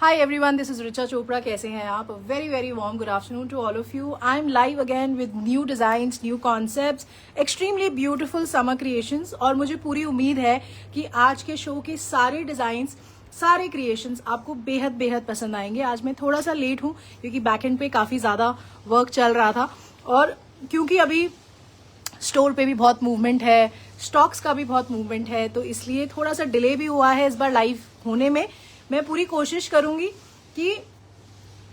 Hi everyone, this is Richa Chopra. कैसे हैं आप? A very very warm good afternoon to all of you. I'm live again with new designs, new concepts, extremely beautiful summer creations और मुझे पूरी उम्मीद है कि आज के शो के सारे डिजाइन्स, सारे क्रिएशंस आपको बेहद बेहद पसंद आएंगे। आज मैं थोड़ा सा लेट हूँ क्योंकि बैक एंड पे काफ़ी ज़्यादा वर्क चल रहा था और क्योंकि अभी स्टोर पे भी बहुत मूवमेंट है, स्टॉक्स का भी बहुत मूवमेंट है, तो इसलिए थोड़ा सा डिले भी हुआ है इस बार लाइव होने में। मैं पूरी कोशिश करूंगी कि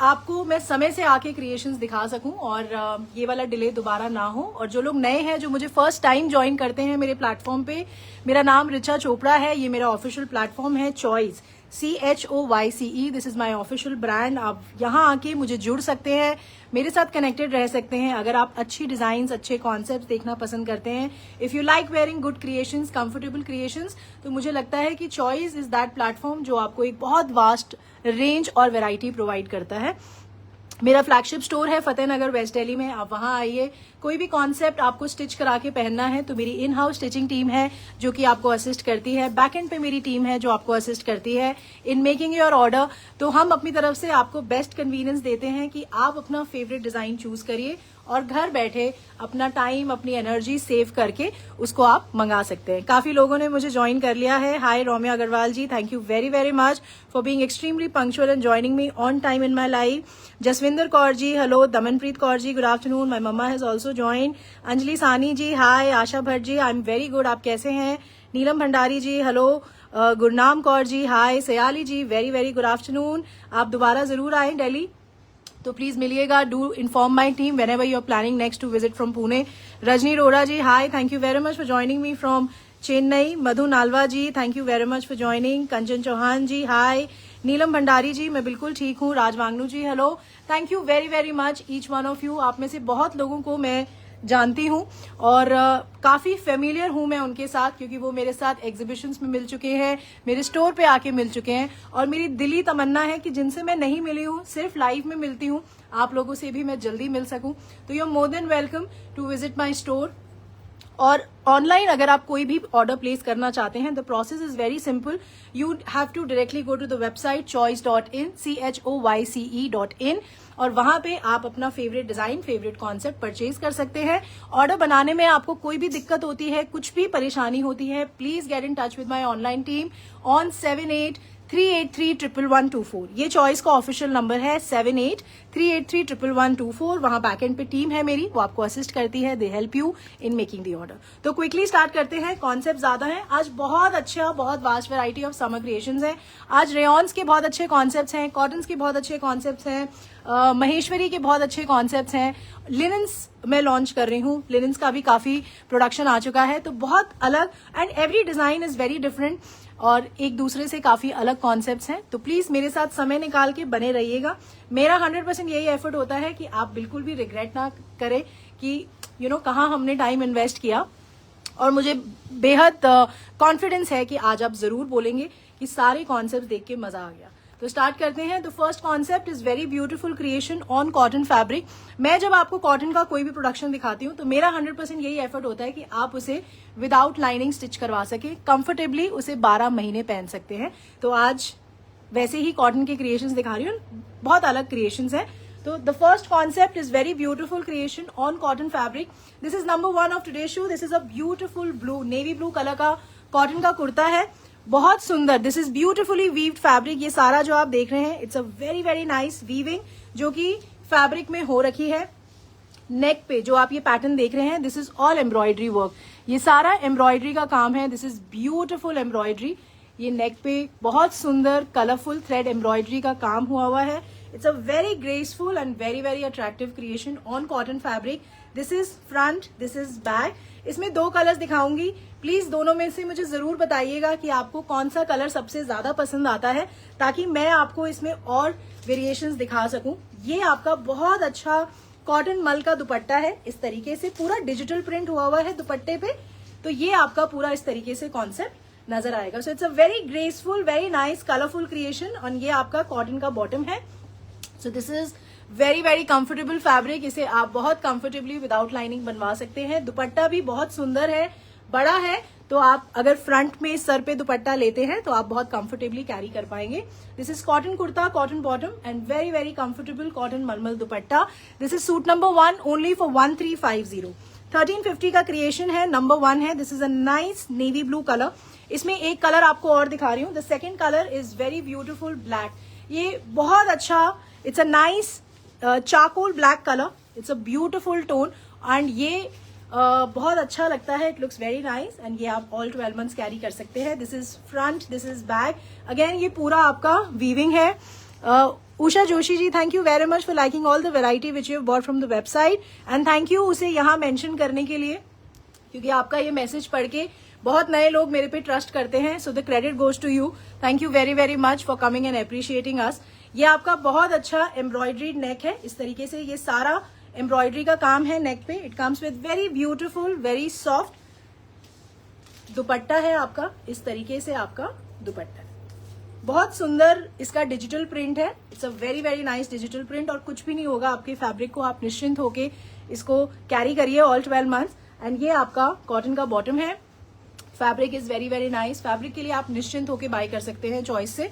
आपको मैं समय से आके क्रिएशंस दिखा सकूं और ये वाला डिले दोबारा ना हो। और जो लोग नए हैं, जो मुझे फर्स्ट टाइम ज्वाइन करते हैं मेरे प्लेटफॉर्म पे, मेरा नाम रिचा चोपड़ा है। ये मेरा ऑफिशियल प्लेटफॉर्म है choice, CHOYCE। This is my official brand. आप यहाँ आके मुझे जुड़ सकते हैं, मेरे साथ कनेक्टेड रह सकते हैं। अगर आप अच्छी डिजाइन्स, अच्छे कॉन्सेप्ट देखना पसंद करते हैं, if you like wearing good creations, comfortable creations, तो मुझे लगता है कि चॉइस इज दैट प्लेटफॉर्म जो आपको एक बहुत वास्ट रेंज और वैरायटी प्रोवाइड करता है। मेरा फ्लैगशिप स्टोर है फतेहनगर वेस्ट दिल्ली में। आप वहां आइए। कोई भी कॉन्सेप्ट आपको स्टिच करा के पहनना है तो मेरी इन हाउस स्टिचिंग टीम है जो कि आपको असिस्ट करती है। बैक एंड पे मेरी टीम है जो आपको असिस्ट करती है इन मेकिंग योर ऑर्डर। तो हम अपनी तरफ से आपको बेस्ट कन्वीनियंस देते हैं कि आप अपना फेवरेट डिजाइन चूज करिए और घर बैठे अपना टाइम, अपनी एनर्जी सेव करके उसको आप मंगा सकते हैं। काफी लोगों ने मुझे ज्वाइन कर लिया है। Hi Romiya Agarwal ji, thank you very very much for being extremely punctual and joining me on time in my live. Jaswinder Kaur ji, hello. Damanpreet Kaur ji, good afternoon. My mamma has also join. Anjali Saini ji, hi. Asha Bhatt ji, I am very good, आप कैसे हैं? Neelam Bhandari ji, hello. Gurnam Kaur ji, hi. Sayali ji, very very good afternoon. आप दोबारा जरूर आए दिल्ली तो please मिलिएगा। Do inform my team whenever you are planning next to visit from Pune. Rajni Roda ji, hi, thank you very much for joining me from Chennai. Madhu Nalwa ji, thank you very much for joining. Kanchan Chauhan ji, hi. Neelam Bhandari ji, मैं बिल्कुल ठीक हूँ। Raj Wangnoo ji, hello. Thank you very very much each one of you. आप में से बहुत लोगों को मैं जानती हूँ और काफी फेमिलियर हूँ मैं उनके साथ, क्योंकि वो मेरे साथ एग्जीबिशंस में मिल चुके हैं, मेरे स्टोर पे आके मिल चुके हैं। और मेरी दिली तमन्ना है कि जिनसे मैं नहीं मिली हूँ, सिर्फ लाइव में मिलती हूँ, आप लोगों से भी मैं जल्दी मिल सकूं। तो you are more than welcome to visit my store. और ऑनलाइन अगर आप कोई भी ऑर्डर प्लेस करना चाहते हैं, the process is very simple. You have to directly go to the website choice.in, CHOYCE.in, और वहां पे आप अपना favourite design, favourite concept purchase कर सकते हैं। ऑर्डर बनाने में आपको कोई भी दिक्कत होती है, कुछ भी परेशानी होती है, please get in touch with my online team on 7838311124। ये चॉइस का ऑफिशियल नंबर है, 7838311124। वहां बैकएंड पे टीम है मेरी, वो आपको असिस्ट करती है। दे help you in making the order. तो क्विकली स्टार्ट करते हैं। कॉन्सेप्ट ज्यादा है आज, बहुत अच्छा, बहुत vast variety of summer creations है। आज रेयॉन्स के बहुत अच्छे कॉन्सेप्ट्स हैं, कॉटन्स के बहुत अच्छे कॉन्सेप्ट्स हैं, महेश्वरी के बहुत अच्छे कॉन्सेप्ट्स हैं, लिनन्स मैं लॉन्च कर रही हूँ। लिनन्स का भी काफी प्रोडक्शन आ चुका है। तो बहुत अलग, and every design is very different और एक दूसरे से काफी अलग कॉन्सेप्ट्स हैं। तो प्लीज मेरे साथ समय निकाल के बने रहिएगा। मेरा 100% यही एफर्ट होता है कि आप बिल्कुल भी रिग्रेट ना करें कि कहाँ हमने टाइम इन्वेस्ट किया। और मुझे बेहद कॉन्फिडेंस है कि आज आप जरूर बोलेंगे कि सारे कॉन्सेप्ट देख के मजा आ गया। तो स्टार्ट करते हैं। The first concept is very beautiful creation on cotton fabric. मैं जब आपको कॉटन का कोई भी प्रोडक्शन दिखाती हूँ तो मेरा 100% यही एफर्ट होता है कि आप उसे विदाउट लाइनिंग स्टिच करवा सके, कंफर्टेबली उसे 12 महीने पहन सकते हैं। तो आज वैसे ही कॉटन के क्रिएशंस दिखा रही हूँ, बहुत अलग क्रिएशंस है। तो the first concept is very beautiful creation on cotton fabric. This is number 1 of today show. This is a beautiful blue, navy blue colour का कॉटन का कुर्ता है, बहुत सुंदर। This is beautifully weaved fabric. ये सारा जो आप देख रहे हैं, it's a very very nice weaving जो कि फैब्रिक में हो रखी है। नेक पे जो आप ये पैटर्न देख रहे हैं, this is all embroidery work. ये सारा एम्ब्रॉयडरी का काम है। This is beautiful embroidery. ये नेक पे बहुत सुंदर कलरफुल थ्रेड एम्ब्रॉयडरी का काम हुआ हुआ है। It's a very graceful and very very attractive creation on cotton fabric. This is front, this is back. इसमें 2 कलर्स दिखाऊंगी। प्लीज दोनों में से मुझे जरूर बताइएगा कि आपको कौन सा कलर सबसे ज्यादा पसंद आता है, ताकि मैं आपको इसमें और वेरिएशंस दिखा सकूं। ये आपका बहुत अच्छा कॉटन मल का दुपट्टा है। इस तरीके से पूरा डिजिटल प्रिंट हुआ हुआ है दुपट्टे पे। तो ये आपका पूरा इस तरीके से कॉन्सेप्ट नजर आएगा। So it's a very graceful, very nice, colourful creation. और ये आपका कॉटन का बॉटम है। So this is very very comfortable fabric. इसे आप बहुत कंफर्टेबली विदाउट लाइनिंग बनवा सकते हैं। दुपट्टा भी बहुत सुंदर है, बड़ा है, तो आप अगर फ्रंट में सर पे दुपट्टा लेते हैं तो आप बहुत कंफर्टेबली कैरी कर पाएंगे। This is cotton kurta, cotton bottom and very very comfortable cotton mulmul dupatta. This is suit number 1 only for 1350। 1350 का क्रिएशन है, नंबर 1 है। This is a nice navy blue colour. इसमें एक कलर आपको और दिखा रही हूँ। The second colour is very beautiful black. ये बहुत अच्छा, it's a nice charcoal black colour, it's a beautiful tone and ये बहुत अच्छा लगता है। It looks very nice and ये आप ऑल 12 मंथ्स कैरी कर सकते हैं। This is front, this is back. Again ये पूरा आपका वीविंग है। Usha Joshi ji, thank you very much for liking all the variety which you bought from the website and thank you उसे यहाँ मेंशन करने के लिए, क्योंकि आपका ये मैसेज पढ़ के बहुत नए लोग मेरे पे ट्रस्ट करते हैं। So the credit goes to you. Thank you very very much for coming and appreciating us. ये आपका बहुत अच्छा एम्ब्रॉयडरीड नेक है। इस तरीके से ये सारा एम्ब्रॉयडरी का काम है नेक पे। It comes with very beautiful very soft दुपट्टा है आपका। इस तरीके से आपका दुपट्टा बहुत सुंदर, इसका डिजिटल प्रिंट है। It's a very very nice digital print और कुछ भी नहीं होगा आपके फैब्रिक को। आप निश्चिंत होके इसको कैरी करिए ऑल 12 मंथ्स। एंड ये आपका कॉटन का बॉटम है। Fabric is very very nice. Fabric के लिए आप निश्चिंत होके बाय कर सकते हैं चॉइस से।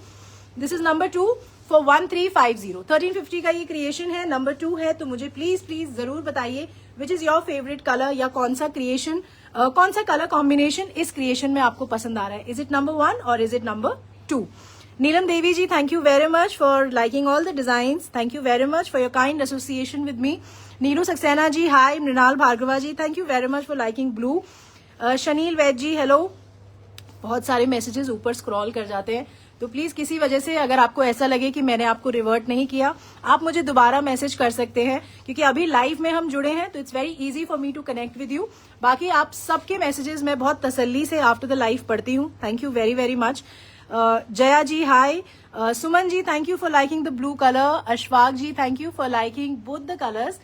This is number 2 for 1350। 1350 का ये क्रिएशन है, नंबर 2 है। तो मुझे प्लीज प्लीज जरूर बताइए which is your favourite colour, या कौन सा क्रिएशन, कौन सा कलर कॉम्बिनेशन इस क्रिएशन में आपको पसंद आ रहा है। इज इट नंबर 1 और is it number 2? Neelam Devi ji, thank you very much for liking all the designs. Thank you very much for your kind association with me. Neelu Saxena ji, hi. Mrinal Bhargava ji, thank you very much for liking blue. Shaneel Vaid ji, hello. बहुत सारे messages ऊपर scroll कर जाते हैं, तो please किसी वजह से अगर आपको ऐसा लगे कि मैंने आपको रिवर्ट नहीं किया, आप मुझे दोबारा मैसेज कर सकते हैं, क्योंकि अभी लाइव में हम जुड़े हैं तो it's very easy for me to connect with you. बाकी आप सबके मैसेजेस मैं बहुत तसल्ली से आफ्टर द लाइव पढ़ती हूँ। Thank you very very much. Jaya ji, hi. Suman ji, thank you for liking the blue colour. Ashfaq ji, thank you for liking both the colours.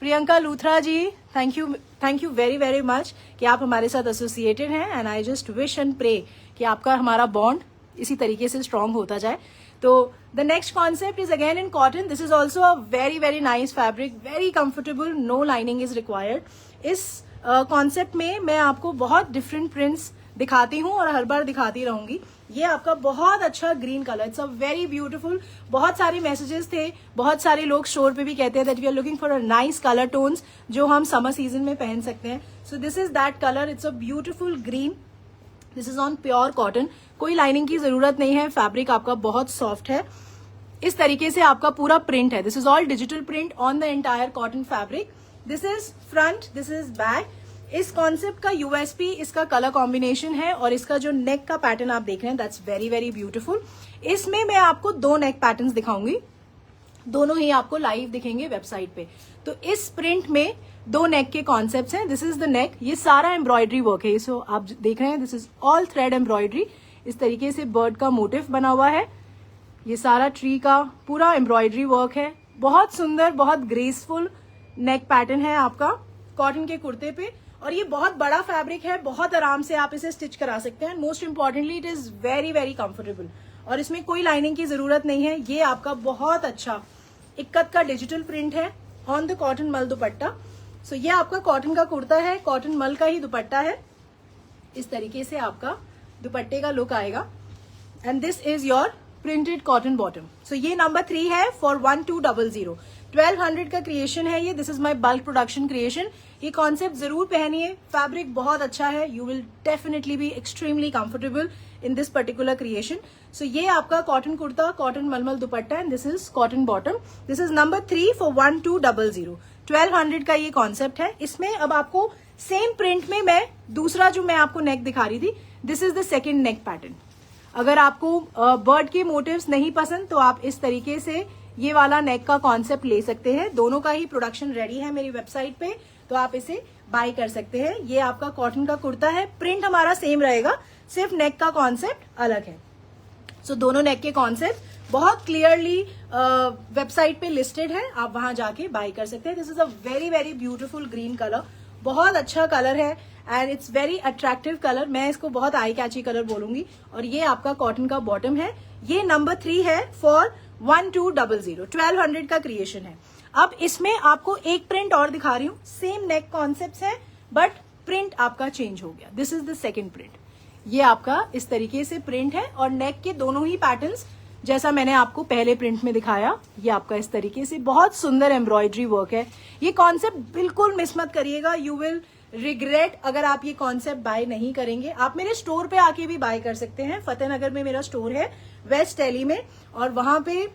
Priyanka Luthra ji, thank you very very much कि आप हमारे साथ एसोसिएटेड हैं and I just wish and pray कि आपका हमारा bond इसी तरीके से स्ट्रांग होता जाए। तो the next concept is again in cotton. This is also a very very nice fabric, very comfortable, no lining is required. इस कॉन्सेप्ट में मैं आपको बहुत डिफरेंट प्रिंट्स दिखाती हूँ और हर बार दिखाती रहूंगी। ये आपका बहुत अच्छा green colour, it's a very beautiful. बहुत सारे मैसेजेस थे, बहुत सारे लोग स्टोर पे भी कहते हैं that we are looking for a nice colour tones जो हम समर सीजन में पहन सकते हैं। So this is that colour, it's a beautiful green. This is on pure cotton, कोई लाइनिंग की जरूरत नहीं है। फैब्रिक आपका बहुत सॉफ्ट है। इस तरीके से आपका पूरा प्रिंट है। This is all digital print on the entire cotton fabric. This is front, this is back. इस कॉन्सेप्ट का यूएसपी इसका कलर कॉम्बिनेशन है और इसका जो नेक का पैटर्न आप देख रहे हैं दैट्स वेरी वेरी ब्यूटीफुल। इसमें मैं आपको 2 नेक पैटर्न्स दिखाऊंगी, दोनों ही आपको लाइव दिखेंगे वेबसाइट पे। तो इस प्रिंट में 2 नेक के कॉन्सेप्ट्स हैं। दिस इज द नेक, ये सारा एम्ब्रॉयडरी वर्क है। सो आप देख रहे हैं this is all thread embroidery. इस तरीके से बर्ड का मोटिव बना हुआ है। ये सारा ट्री का पूरा एम्ब्रॉयडरी वर्क है। बहुत सुंदर, बहुत ग्रेसफुल नेक पैटर्न है आपका कॉटन के कुर्ते पे। और ये बहुत बड़ा फैब्रिक है, बहुत आराम से आप इसे स्टिच करा सकते हैं। Most importantly it is very very comfortable और इसमें कोई लाइनिंग की जरूरत नहीं है। ये आपका बहुत अच्छा इक्कत का डिजिटल प्रिंट है ऑन द कॉटन मल दुपट्टा। सो ये आपका कॉटन का कुर्ता है, कॉटन मल का ही दुपट्टा है। इस तरीके से आपका दुपट्टे का लुक आएगा and this is your printed cotton bottom. So ये नंबर 3 है फॉर 1200। 1200 का क्रिएशन है ये। This is my bulk production creation. ये कॉन्सेप्ट जरूर पहनिए, फैब्रिक बहुत अच्छा है। You will definitely be extremely comfortable in this particular creation. So ये आपका cotton kurta, cotton mulmul dupatta and this is cotton bottom. This is number 3 for 1200। 1200 का ये कॉन्सेप्ट है। इसमें अब आपको सेम प्रिंट में मैं दूसरा जो मैं आपको नेक दिखा रही थी, this is the second neck pattern. अगर आपको बर्ड के मोटिव्स नहीं पसंद तो आप इस तरीके से ये वाला नेक का कॉन्सेप्ट ले सकते हैं। दोनों का ही प्रोडक्शन रेडी है मेरी वेबसाइट पे, तो आप इसे बाय कर सकते हैं। ये आपका कॉटन का कुर्ता है, प्रिंट हमारा सेम रहेगा, सिर्फ नेक का कॉन्सेप्ट अलग है। सो दोनों नेक के कॉन्सेप्ट बहुत क्लियरली वेबसाइट पे लिस्टेड है, आप वहां जाके बाय कर सकते हैं। This is a very very beautiful green colour, बहुत अच्छा कलर है and it's very attractive colour. मैं इसको बहुत आई कैची कलर बोलूंगी। और ये आपका कॉटन का बॉटम है। ये नंबर 3 है फॉर 1200। 1200 का क्रिएशन है। अब इसमें आपको एक प्रिंट और दिखा रही हूँ। सेम नेक कॉन्सेप्ट है बट प्रिंट आपका चेंज हो गया। This is the second print. ये आपका इस तरीके से प्रिंट है और नेक के दोनों ही पैटर्न्स जैसा मैंने आपको पहले प्रिंट में दिखाया, ये आपका इस तरीके से बहुत सुंदर एम्ब्रॉयडरी वर्क है। ये कॉन्सेप्ट बिल्कुल मिस मत करिएगा, यू विल रिग्रेट अगर आप ये कॉन्सेप्ट बाय नहीं करेंगे। आप मेरे स्टोर पे आके भी बाय कर सकते हैं। फतेहनगर में मेरा स्टोर है, वेस्ट दिल्ली में, और वहां पे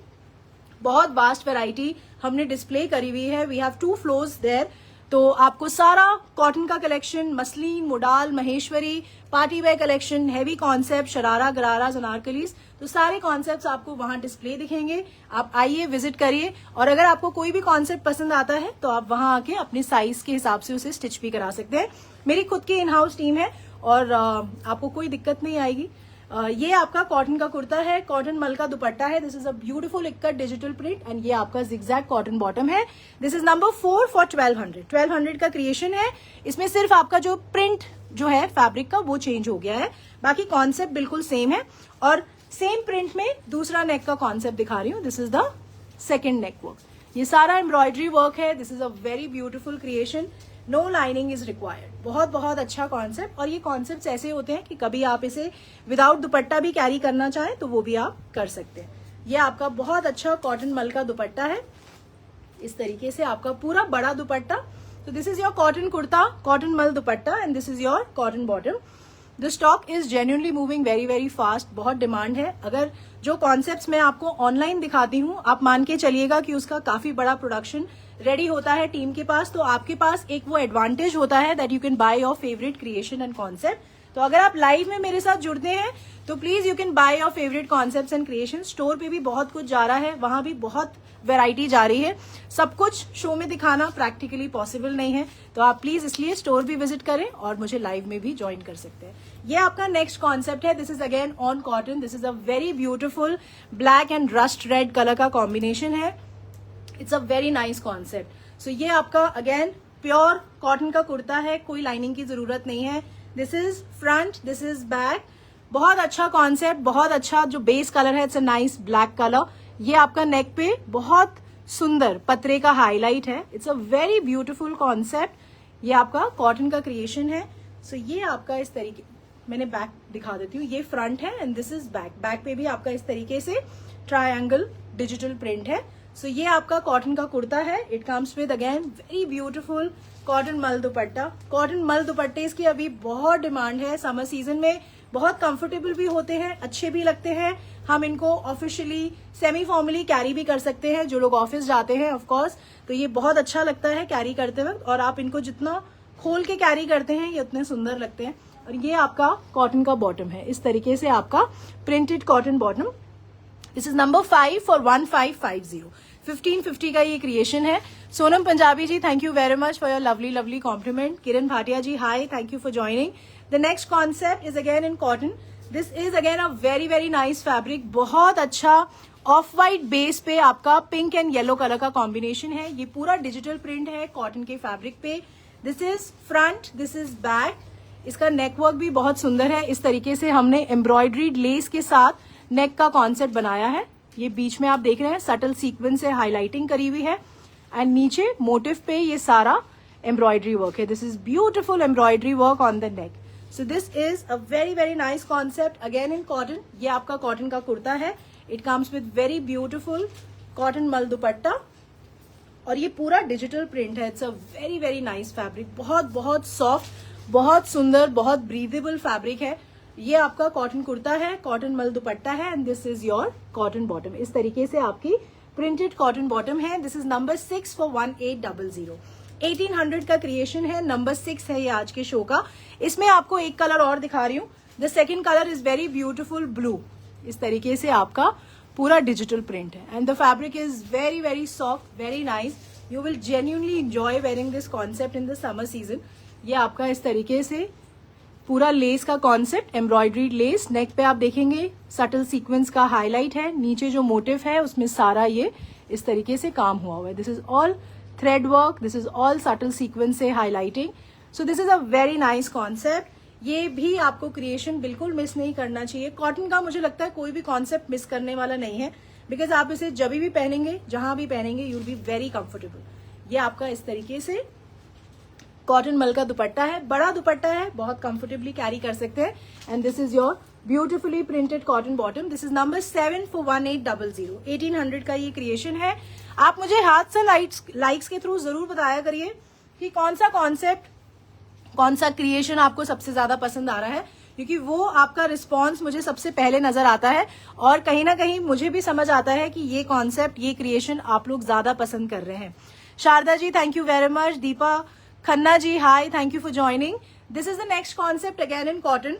बहुत वास्ट वैरायटी हमने डिस्प्ले करी हुई है। We have 2 floors there. तो आपको सारा कॉटन का collection, muslin, modal, Maheshwari, party wear collection, heavy concept, sharara, gharara, anarkalis, तो सारे कॉन्सेप्ट्स आपको वहां डिस्प्ले दिखेंगे। आप आइए, विजिट करिए, और अगर आपको कोई भी कॉन्सेप्ट पसंद आता है तो आप वहां आके अपने साइज के हिसाब से उसे स्टिच भी करा सकते हैं। मेरी खुद की इन हाउस टीम है और आपको कोई दिक्कत नहीं आएगी। ये आपका कॉटन का कुर्ता है, कॉटन मल का दुपट्टा है। This is a beautiful ikat digital print and ये आपका जिगजैग कॉटन बॉटम है। दिस इज नंबर 4 फॉर 1200 का क्रिएशन है। इसमें सिर्फ आपका जो प्रिंट जो है फैब्रिक का वो चेंज हो गया है, बाकी कॉन्सेप्ट बिल्कुल सेम है। और सेम प्रिंट में दूसरा नेक का कॉन्सेप्ट दिखा रही हूँ। This is the second neck work. ये सारा एम्ब्रॉयडरी वर्क है। This is a very beautiful creation. No lining is required. बहुत बहुत अच्छा कॉन्सेप्ट। और ये कॉन्सेप्ट ऐसे होते हैं कि कभी आप इसे विदाउट दुपट्टा भी कैरी करना चाहें तो वो भी आप कर सकते हैं। ये आपका बहुत अच्छा कॉटन मल का दुपट्टा है, इस तरीके से आपका पूरा बड़ा दुपट्टा। तो this is your cotton kurta, cotton मल dupatta, and this is your cotton bottom. The stock is genuinely moving very very fast. बहुत डिमांड है। अगर जो कॉन्सेप्ट्स मैं आपको ऑनलाइन दिखाती हूँ, आप मान के चलिएगा कि उसका काफी बड़ा प्रोडक्शन रेडी होता है टीम के पास, तो आपके पास एक वो एडवांटेज होता है that you can by your favourite creation and concept. तो अगर आप लाइव में मेरे साथ जुड़ते हैं तो please you can by your favourite concepts and creation. Store पे भी बहुत कुछ जा रहा है, वहां भी बहुत वैरायटी जा रही है। सब कुछ शो में दिखाना प्रैक्टिकली पॉसिबल नहीं है, तो आप प्लीज इसलिए स्टोर भी विजिट करें और मुझे लाइव में भी ज्वाइन कर सकते हैं। ये आपका नेक्स्ट कॉन्सेप्ट है। This is again on cotton. This is a very beautiful black and rust red colour का कॉम्बिनेशन है। It's a very nice concept. So ये आपका अगेन प्योर कॉटन का कुर्ता है, कोई लाइनिंग की जरूरत नहीं है। This is front, this is back. बहुत अच्छा कॉन्सेप्ट, बहुत अच्छा जो बेस कलर है, it's a nice black colour. ये आपका नेक पे बहुत सुंदर पतरे का हाईलाइट है। It's a very beautiful concept. ये आपका कॉटन का क्रिएशन है। सो ये आपका इस तरीके, मैंने बैक दिखा देती हूँ। ये फ्रंट है and this is back. Back पे भी आपका इस तरीके से ट्रायंगल डिजिटल प्रिंट है। सो ये आपका कॉटन का कुर्ता है। It comes with again very beautiful cotton मल दुपट्टा। कॉटन मल दुपट्टे की अभी बहुत डिमांड है। समर सीजन में बहुत कंफर्टेबल भी होते हैं, अच्छे भी लगते हैं। हम इनको ऑफिशियली, सेमी फॉर्मली कैरी भी कर सकते हैं, जो लोग ऑफिस जाते हैं ऑफ कोर्स। तो ये बहुत अच्छा लगता है कैरी करते वक्त, और आप इनको जितना खोल के कैरी करते हैं ये उतने सुंदर लगते हैं। और ये आपका कॉटन का बॉटम है, इस तरीके से आपका printed cotton bottom. This is number 5 for 1550। 1550 का ये क्रिएशन है। Sonam Punjabi ji, thank you very much for your lovely lovely compliment. Kiran Bhatia ji, hi, thank you for joining. The next concept is again in cotton. This is again a very very nice fabric. बहुत अच्छा off white base पे आपका pink and yellow colour का combination है। ये पूरा digital print है cotton के फैब्रिक पे। This is front, this is back. इसका नेक वर्क भी बहुत सुंदर है। इस तरीके से हमने एम्ब्रॉयडरीड लेस के साथ नेक का कॉन्सेप्ट बनाया है। ये बीच में आप देख रहे हैं सटल सीक्वेंस से हाईलाइटिंग करी हुई है, एंड नीचे मोटिव पे ये सारा एम्ब्रॉयडरी वर्क है। This is beautiful embroidery work on the neck. So this is a very very nice concept again in cotton. ये आपका कॉटन का कुर्ता है। It comes with very beautiful cotton मल दुपट्टा, और ये पूरा डिजिटल प्रिंट है। It's a very very nice fabric. बहुत बहुत सॉफ्ट, बहुत सुंदर, बहुत ब्रीदेबल फैब्रिक है। ये आपका कॉटन कुर्ता है, कॉटन मल दुपट्टा है, and this is your cotton bottom. इस तरीके से आपकी प्रिंटेड कॉटन बॉटम है। This is number 6 for 1800। 1800 का क्रिएशन है। नंबर 6 है ये आज के शो का। इसमें आपको एक कलर और दिखा रही हूँ। The second colour is very beautiful blue. इस तरीके से आपका पूरा डिजिटल प्रिंट है, and the fabric is very very soft, very nice. You will genuinely enjoy wearing this concept in the summer season. ये आपका इस तरीके से पूरा लेस का कॉन्सेप्ट, एम्ब्रॉयडरीड लेस। नेक पे आप देखेंगे सटल सीक्वेंस का हाईलाइट है। नीचे जो मोटिव है उसमें सारा ये इस तरीके से काम हुआ हुआ है। This is all thread work, this is all subtle sequence से highlighting. So this is a very nice concept. ये भी आपको क्रिएशन बिल्कुल मिस नहीं करना चाहिए। कॉटन का मुझे लगता है कोई भी कॉन्सेप्ट मिस करने वाला नहीं है, बिकॉज आप इसे जब भी पहनेंगे, जहां भी पहनेंगे, you will be very comfortable. ये आपका इस तरीके से कॉटन मल का दुपट्टा है, बड़ा दुपट्टा है, बहुत कंफर्टेबली कैरी कर सकते हैं। And this is your beautifully printed cotton bottom. This is number 7 for 1800। 1800 का ये क्रिएशन है। आप मुझे हाथ से लाइक्स के थ्रू जरूर बताया करिए कि कौन सा कॉन्सेप्ट, कौन सा क्रिएशन आपको सबसे ज्यादा पसंद आ रहा है, क्योंकि वो आपका रिस्पॉन्स मुझे सबसे पहले नजर आता है और कहीं ना कहीं मुझे भी समझ आता है कि ये कॉन्सेप्ट, ये क्रिएशन आप लोग ज्यादा पसंद कर रहे हैं। Sharda ji thank you very much. Deepa Khanna ji hi, thank you for joining. This is the next concept again in cotton.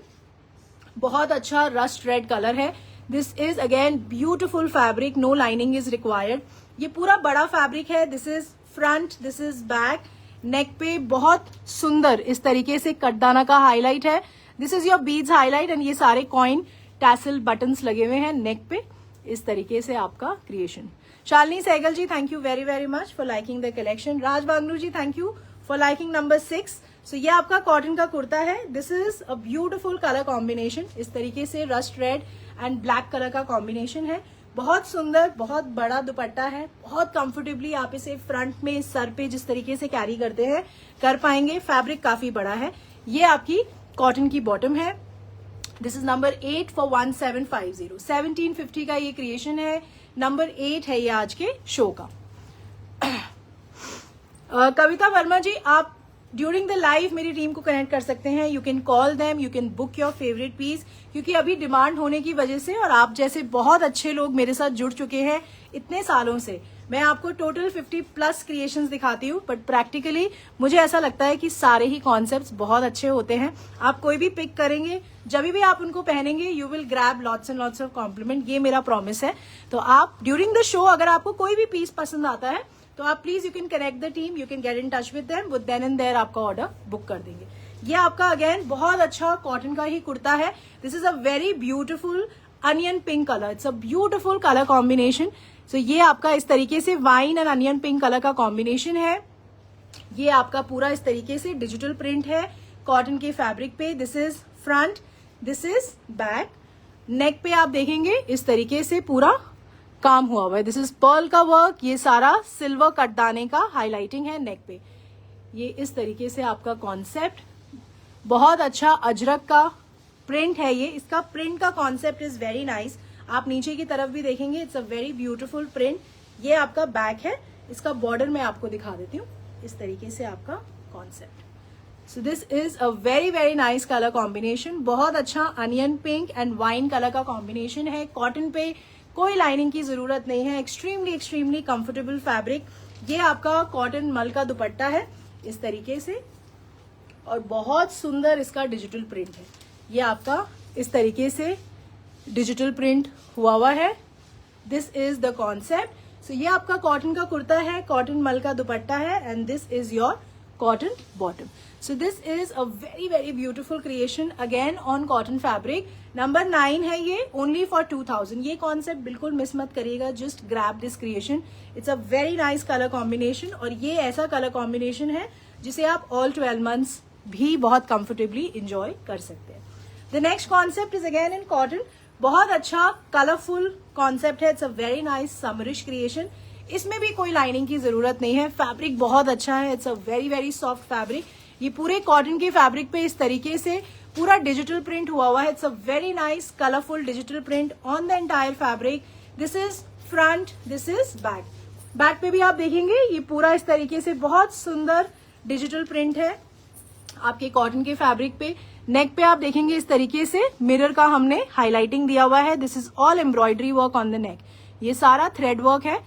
बहुत अच्छा रस्ट रेड कलर है। This is again beautiful fabric, no lining is required. ये पूरा बड़ा फैब्रिक है। This is front, this is back. Neck पे बहुत सुंदर इस तरीके से कटदाना का हाईलाइट है। This is your beads highlight and ये सारे कॉइन टैसल बटन्स लगे हुए हैं नेक पे। इस तरीके से आपका creation. Shalini Sehgal ji thank you very very much for liking the collection. Raj Banglu ji thank you for liking number 6। So ये आपका कॉटन का कुर्ता है। This is a beautiful colour combination. इस तरीके से rust red and black colour का कॉम्बिनेशन है। बहुत सुंदर, बहुत बड़ा दुपट्टा है। बहुत कंफर्टेबली आप इसे फ्रंट में, सर पे जिस तरीके से कैरी करते हैं कर पाएंगे। फैब्रिक काफी बड़ा है। ये आपकी कॉटन की बॉटम है। This is number 8 for 1750। 1750 का ये क्रिएशन है। नंबर 8 है ये आज के शो का। कविता वर्मा जी आप ड्यूरिंग द लाइव मेरी टीम को कनेक्ट कर सकते हैं। You can call them, you can book your favourite piece, क्योंकि अभी डिमांड होने की वजह से और आप जैसे बहुत अच्छे लोग मेरे साथ जुड़ चुके हैं इतने सालों से, मैं आपको टोटल 50+ क्रिएशंस दिखाती हूँ, बट प्रैक्टिकली मुझे ऐसा लगता है कि सारे ही कॉन्सेप्ट्स बहुत अच्छे होते हैं। आप कोई भी पिक करेंगे, जब भी आप उनको पहनेंगे you will grab lots and lots of compliment. ये मेरा प्रॉमिस है। तो आप ड्यूरिंग द शो अगर आपको कोई भी पीस पसंद आता है तो आप please you can connect the team, you can get in touch with them, वो देन एंड देयर आपका ऑर्डर बुक कर देंगे। ये आपका अगेन बहुत अच्छा कॉटन का ही कुर्ता है। This is a very beautiful onion pink colour. It's a beautiful colour combination. So ये आपका इस तरीके से wine and onion pink colour का कॉम्बिनेशन है। ये आपका पूरा इस तरीके से डिजिटल प्रिंट है कॉटन के फैब्रिक पे। This is front, this is back. Neck पे आप देखेंगे इस तरीके से पूरा काम हुआ हुआ है। दिस इज पर्ल का वर्क। ये सारा सिल्वर कटदाने का हाईलाइटिंग है नेक पे। ये इस तरीके से आपका कॉन्सेप्ट, बहुत अच्छा अजरक का प्रिंट है। ये इसका प्रिंट का कॉन्सेप्ट इज वेरी नाइस। आप नीचे की तरफ भी देखेंगे, it's a very beautiful print. ये आपका बैक है। इसका बॉर्डर मैं आपको दिखा देती हूँ। इस तरीके से आपका concept. So this is a very very nice colour combination. बहुत अच्छा onion pink and wine colour का कॉम्बिनेशन है। कॉटन पे कोई लाइनिंग की जरूरत नहीं है। Extremely extremely comfortable fabric. ये आपका कॉटन मल का दुपट्टा है इस तरीके से, और बहुत सुंदर इसका डिजिटल प्रिंट है। ये आपका इस तरीके से डिजिटल प्रिंट हुआ है। This is the concept. So ये आपका कॉटन का कुर्ता है, कॉटन मल का दुपट्टा है, and this is your cotton bottom. So this is a very very beautiful creation again on cotton fabric. Number 9 है ये, ओनली फॉर 2000। ये कॉन्सेप्ट बिल्कुल मिस मत करिएगा, just grab this creation. It's a very nice colour combination, और ये ऐसा colour combination है जिसे आप ऑल 12 मंथ्स भी बहुत कंफर्टेबली इंजॉय कर सकते हैं। The next concept is again in cotton. बहुत अच्छा कलरफुल कॉन्सेप्ट है। It's a very nice summerish creation. इसमें भी कोई लाइनिंग की जरूरत नहीं है। फैब्रिक बहुत अच्छा है। It's a very very soft fabric. ये पूरे कॉटन के फैब्रिक पे इस तरीके से पूरा डिजिटल प्रिंट हुआ है। It's a very nice colourful digital print on the entire fabric. This is front, this is back. Back पे भी आप देखेंगे ये पूरा इस तरीके से बहुत सुंदर डिजिटल प्रिंट है आपके कॉटन के फैब्रिक पे। नेक पे आप देखेंगे इस तरीके से मिरर का हमने हाईलाइटिंग दिया हुआ है। This is all embroidery work on the नेक। ये सारा थ्रेड वर्क है।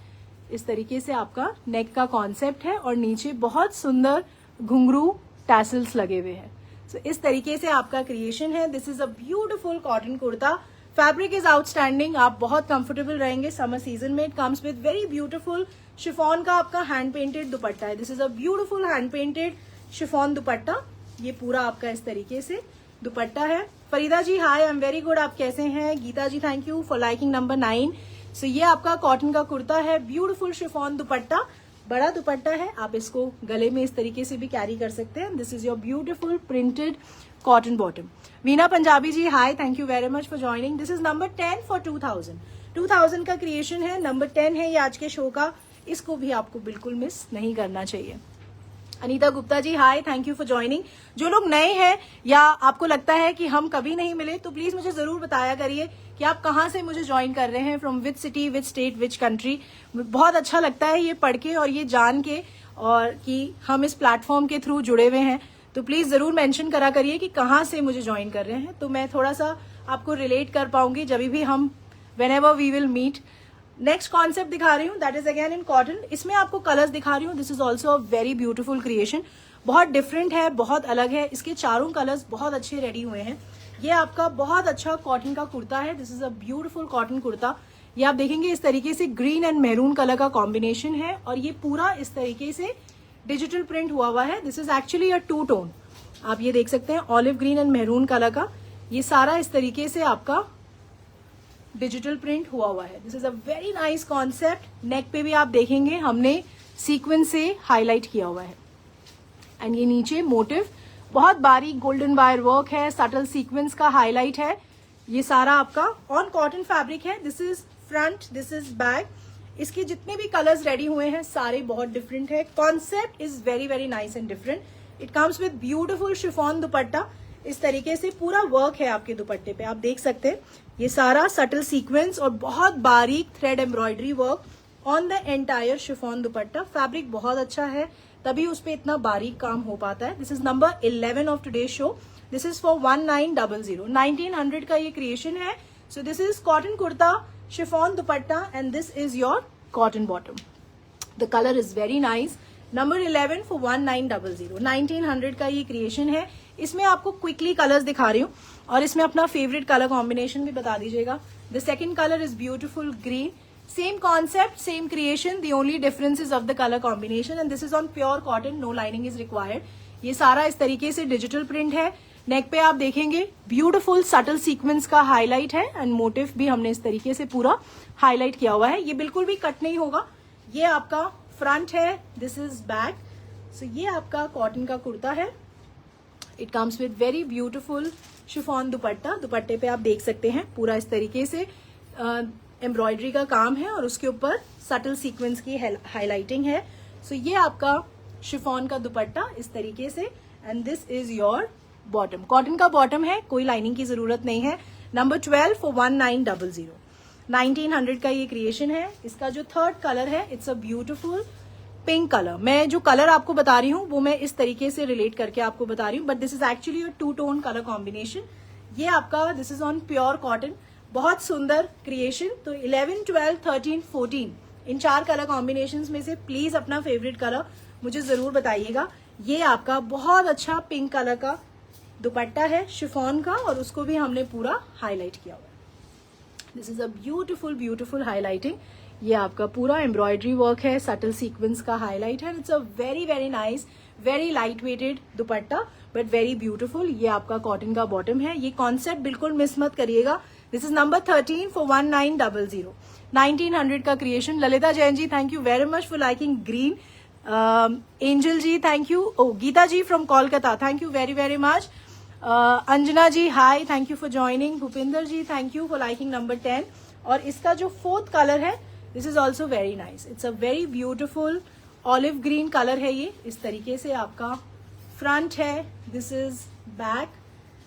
इस तरीके से आपका नेक का कॉन्सेप्ट है, और नीचे बहुत सुंदर घुंघरू टैसल्स लगे हुए हैं। सो इस तरीके से आपका क्रिएशन है। This is a beautiful cotton kurta. Fabric is outstanding. आप बहुत कंफर्टेबल रहेंगे समर सीजन में। It comes with very beautiful chiffon का आपका हैंड पेंटेड दुपट्टा है। This is a beautiful hand painted chiffon dupatta. ये पूरा आपका इस तरीके से दुपट्टा है। Farida ji hi, I am very good. आप कैसे हैं? Geeta ji thank you for liking number 9। So ये आपका कॉटन का कुर्ता है। ब्यूटीफुल शिफॉन दुपट्टा, बड़ा दुपट्टा है। आप इसको गले में इस तरीके से भी कैरी कर सकते हैं। This is your beautiful printed cotton bottom. Veena Punjabi ji hi, thank you very much for joining. This is number 10 for 2000। 2000 का क्रिएशन है। नंबर 10 है ये आज के शो का। इसको भी आपको बिल्कुल मिस नहीं करना चाहिए। Anita Gupta ji hi, thank you for joining. जो लोग नए हैं या आपको लगता है कि हम कभी नहीं मिले, तो प्लीज मुझे जरूर बताया करिए कि आप कहाँ से मुझे ज्वाइन कर रहे हैं, from which city, which state, which country. बहुत अच्छा लगता है ये पढ़ के और ये जान के, और कि हम इस प्लेटफॉर्म के थ्रू जुड़े हुए हैं। तो प्लीज जरूर मेंशन करा करिए कि कहाँ से मुझे ज्वाइन कर रहे हैं, तो मैं थोड़ा सा आपको रिलेट कर पाऊंगी जब भी हम whenever we will meet। Next concept दिखा रही हूँ, that is again in cotton. इसमें आपको कलर्स दिखा रही हूँ। This is also a very beautiful creation, बहुत डिफरेंट है, बहुत अलग है। इसके चारों कलर्स बहुत अच्छे रेडी हुए हैं। ये आपका बहुत अच्छा कॉटन का कुर्ता है। This is a beautiful cotton kurta. ये आप देखेंगे इस तरीके से ग्रीन एंड मैरून कलर का कॉम्बिनेशन है, और ये पूरा इस तरीके से डिजिटल प्रिंट हुआ है। This is actually a two tone, आप ये देख सकते हैं, olive green and maroon colour का ये सारा इस तरीके से आपका डिजिटल प्रिंट हुआ है। This is a very nice concept. Neck पे भी आप देखेंगे हमने सीक्वेंस से हाईलाइट किया हुआ है, एंड ये नीचे मोटिव बहुत बारीक गोल्डन वायर वर्क है, सटल सीक्वेंस का हाईलाइट है। ये सारा आपका ऑन कॉटन फैब्रिक है। This is front, this is back. इसके जितने भी कलर्स रेडी हुए हैं सारे बहुत डिफरेंट है। Concept is very very nice and different. It comes with beautiful chiffon दुपट्टा। इस तरीके से पूरा वर्क है आपके दुपट्टे पे, आप देख सकते हैं। ये सारा सटल सीक्वेंस और बहुत बारीक thread embroidery work on the entire chiffon dupatta. Fabric बहुत अच्छा है, तभी उस पे इतना बारीक काम हो पाता है। This is number 11 of today show. This is for 1900 1900 का ये क्रिएशन है। So this is cotton kurta, chiffon dupatta, and this is your cotton bottom. The colour is very nice. Number 11 for 1900 1900 का ये क्रिएशन है। इसमें आपको क्विकली कलर्स दिखा रही हूँ, और इसमें अपना फेवरेट कलर कॉम्बिनेशन भी बता दीजिएगा। The second colour is beautiful green. Same concept, same creation, the only difference is of the colour combination, and this is on pure cotton, no lining is required. ये सारा इस तरीके से digital print है। Neck पे आप देखेंगे beautiful subtle sequence का हाईलाइट है, एंड मोटिव भी हमने इस तरीके से पूरा हाईलाइट किया हुआ है। ये बिल्कुल भी कट नहीं होगा। ये आपका फ्रंट है, दिस इज बैक। सो ये आपका कॉटन का कुर्ता है। It comes with very beautiful chiffon दुपट्टा। दुपट्टे पे आप देख सकते हैं पूरा इस तरीके से एम्ब्रॉयडरी का काम है, और उसके ऊपर सटल सीक्वेंस की हाईलाइटिंग है। सो ये आपका शिफॉन का दुपट्टा इस तरीके से, and this is your bottom. Cotton का बॉटम है, कोई लाइनिंग की जरूरत नहीं है। नंबर 12 फॉर 1900 1900 का ये क्रिएशन है। इसका जो थर्ड कलर है, it's a beautiful pink colour. मैं जो कलर आपको बता रही हूँ वो मैं इस तरीके से रिलेट करके आपको बता रही हूँ, but this is actually a two tone colour combination. ये आपका this is on pure cotton, बहुत सुंदर क्रिएशन। तो 11, 12, 13, 14 इन चार कलर कॉम्बिनेशन में से प्लीज अपना फेवरेट कलर मुझे जरूर बताइएगा। ये आपका बहुत अच्छा पिंक कलर का दुपट्टा है शिफॉन का, और उसको भी हमने पूरा हाईलाइट किया हुआ है। This is a beautiful beautiful highlighting. ये आपका पूरा एम्ब्रॉयडरी वर्क है, सटल सीक्वेंस का हाईलाइट है। It's a very very nice, very light weighted dupatta, but very beautiful. ये आपका कॉटन का बॉटम है। ये कॉन्सेप्ट बिल्कुल मिस मत करिएगा। दिस इज नंबर 13 फॉर 1900 1900 का creation. Lalita Jain ji, thank you very much for liking green. Angel ji, thank you. ओ Geeta ji from Kolkata, thank you very very much. Anjana ji hi, thank you for joining. Bhupinder ji, thank you for liking number 10। और इसका जो fourth colour है, this is also very nice. It's a very beautiful olive green colour है। ये इस तरीके से आपका फ्रंट है, दिस इज बैक।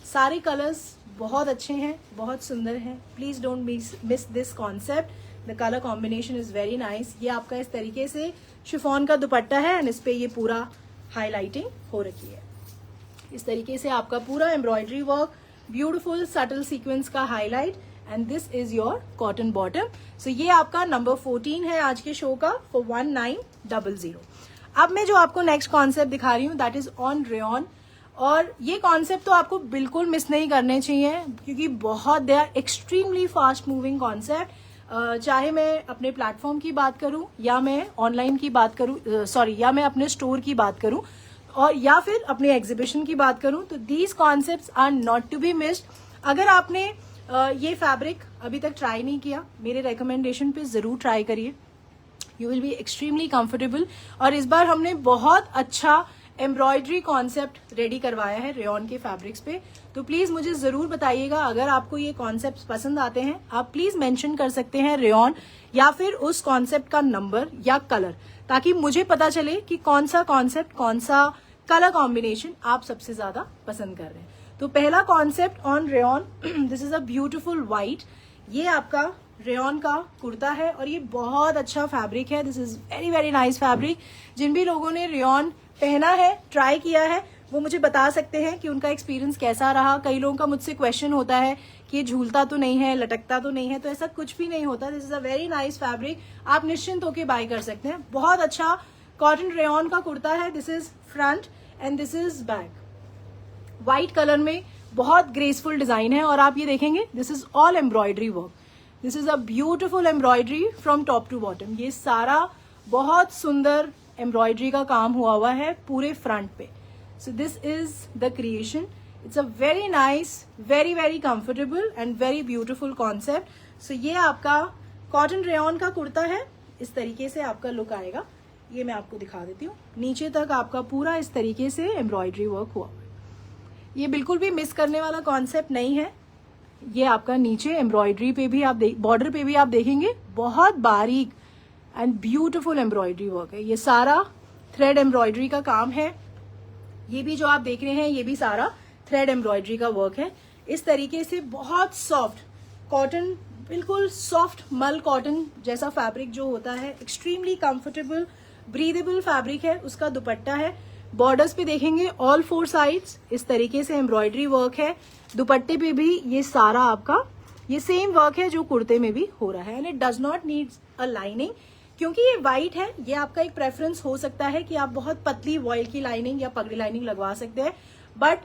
सारे कलर्स बहुत अच्छे हैं, बहुत सुंदर हैं। Please don't miss this concept. The colour combination is very nice. ये आपका इस तरीके से शिफॉन का दुपट्टा है, एंड इस पे ये पूरा हाईलाइटिंग हो रखी है। इस तरीके से आपका पूरा embroidery work, beautiful subtle sequence का highlight, and this is your cotton bottom. So ये आपका नंबर 14 है आज के शो का फॉर 1900। अब मैं जो आपको नेक्स्ट कॉन्सेप्ट दिखा रही हूँ दैट इज ऑन रेयॉन, और ये कॉन्सेप्ट तो आपको बिल्कुल मिस नहीं करने चाहिए, क्योंकि बहुत they are extremely fast moving concept. चाहे मैं अपने प्लेटफॉर्म की बात करूं, या मैं ऑनलाइन की बात करूं, या मैं अपने स्टोर की बात करूं, और या फिर अपने एग्जीबिशन की बात करूं, तो these concepts are not to be missed. अगर आपने ये फैब्रिक अभी तक ट्राई नहीं किया, मेरे रिकमेंडेशन पे जरूर ट्राई करिए। You will be extremely comfortable. और इस बार हमने बहुत अच्छा एम्ब्रॉयडरी कॉन्सेप्ट रेडी करवाया है रेयॉन के फैब्रिक्स पे। तो प्लीज मुझे जरूर बताइएगा, अगर आपको ये कॉन्सेप्ट पसंद आते हैं, आप प्लीज मेंशन कर सकते हैं रेयॉन, या फिर उस कॉन्सेप्ट का नंबर या कलर, ताकि मुझे पता चले कि कौन सा कॉन्सेप्ट, कौन सा कलर कॉम्बिनेशन आप सबसे ज्यादा पसंद कर रहे हैं। तो पहला concept on rayon, this is a beautiful white. ये आपका रेयॉन का कुर्ता है और ये बहुत अच्छा फैब्रिक है। This is very very nice fabric. जिन भी लोगों ने रेयॉन पहना है, ट्राई किया है, वो मुझे बता सकते हैं कि उनका एक्सपीरियंस कैसा रहा। कई लोगों का मुझसे क्वेश्चन होता है कि ये झूलता तो नहीं है, लटकता तो नहीं है, तो ऐसा कुछ भी नहीं होता। This is a very nice fabric, आप निश्चिंत होकर बाय कर सकते हैं। बहुत अच्छा कॉटन रेयॉन का कुर्ता है। This is front and this is back. White colour में बहुत ग्रेसफुल डिजाइन है और आप ये देखेंगे this is all embroidery work. This is a beautiful embroidery from top to bottom. ये सारा बहुत सुंदर एम्ब्रॉयडरी का काम हुआ है पूरे फ्रंट पे। So this is the creation. It's a very nice, very very comfortable and very beautiful concept. So ये आपका कॉटन रेयॉन का कुर्ता है। इस तरीके से आपका लुक आएगा। ये मैं आपको दिखा देती हूँ। नीचे तक आपका पूरा इस तरीके से एम्ब्रॉयडरी वर्क हुआ। ये बिल्कुल भी मिस करने वाला कॉन्सेप्ट नहीं है। ये आपका नीचे एम्ब्रॉयडरी पे भी आप बॉर्डर पे भी आप देखेंगे बहुत बारीक एंड ब्यूटीफुल एम्ब्रॉयडरी वर्क है। ये सारा थ्रेड एम्ब्रॉयडरी का काम है। ये भी जो आप देख रहे हैं ये भी सारा थ्रेड एम्ब्रॉयडरी का वर्क है। इस तरीके से बहुत सॉफ्ट कॉटन, बिल्कुल सॉफ्ट मल कॉटन जैसा फैब्रिक जो होता है, एक्सट्रीमली कंफर्टेबल ब्रीदेबल फैब्रिक है। उसका दुपट्टा है। बॉर्डर्स पे देखेंगे ऑल 4 साइड्स इस तरीके से एम्ब्रॉयडरी वर्क है। दुपट्टे पे भी ये सारा आपका ये सेम वर्क है जो कुर्ते में भी हो रहा है। And it does not need a lining, क्योंकि ये व्हाइट है। ये आपका एक प्रेफरेंस हो सकता है कि आप बहुत पतली वॉयल की लाइनिंग या पगड़ी लाइनिंग लगवा सकते हैं, बट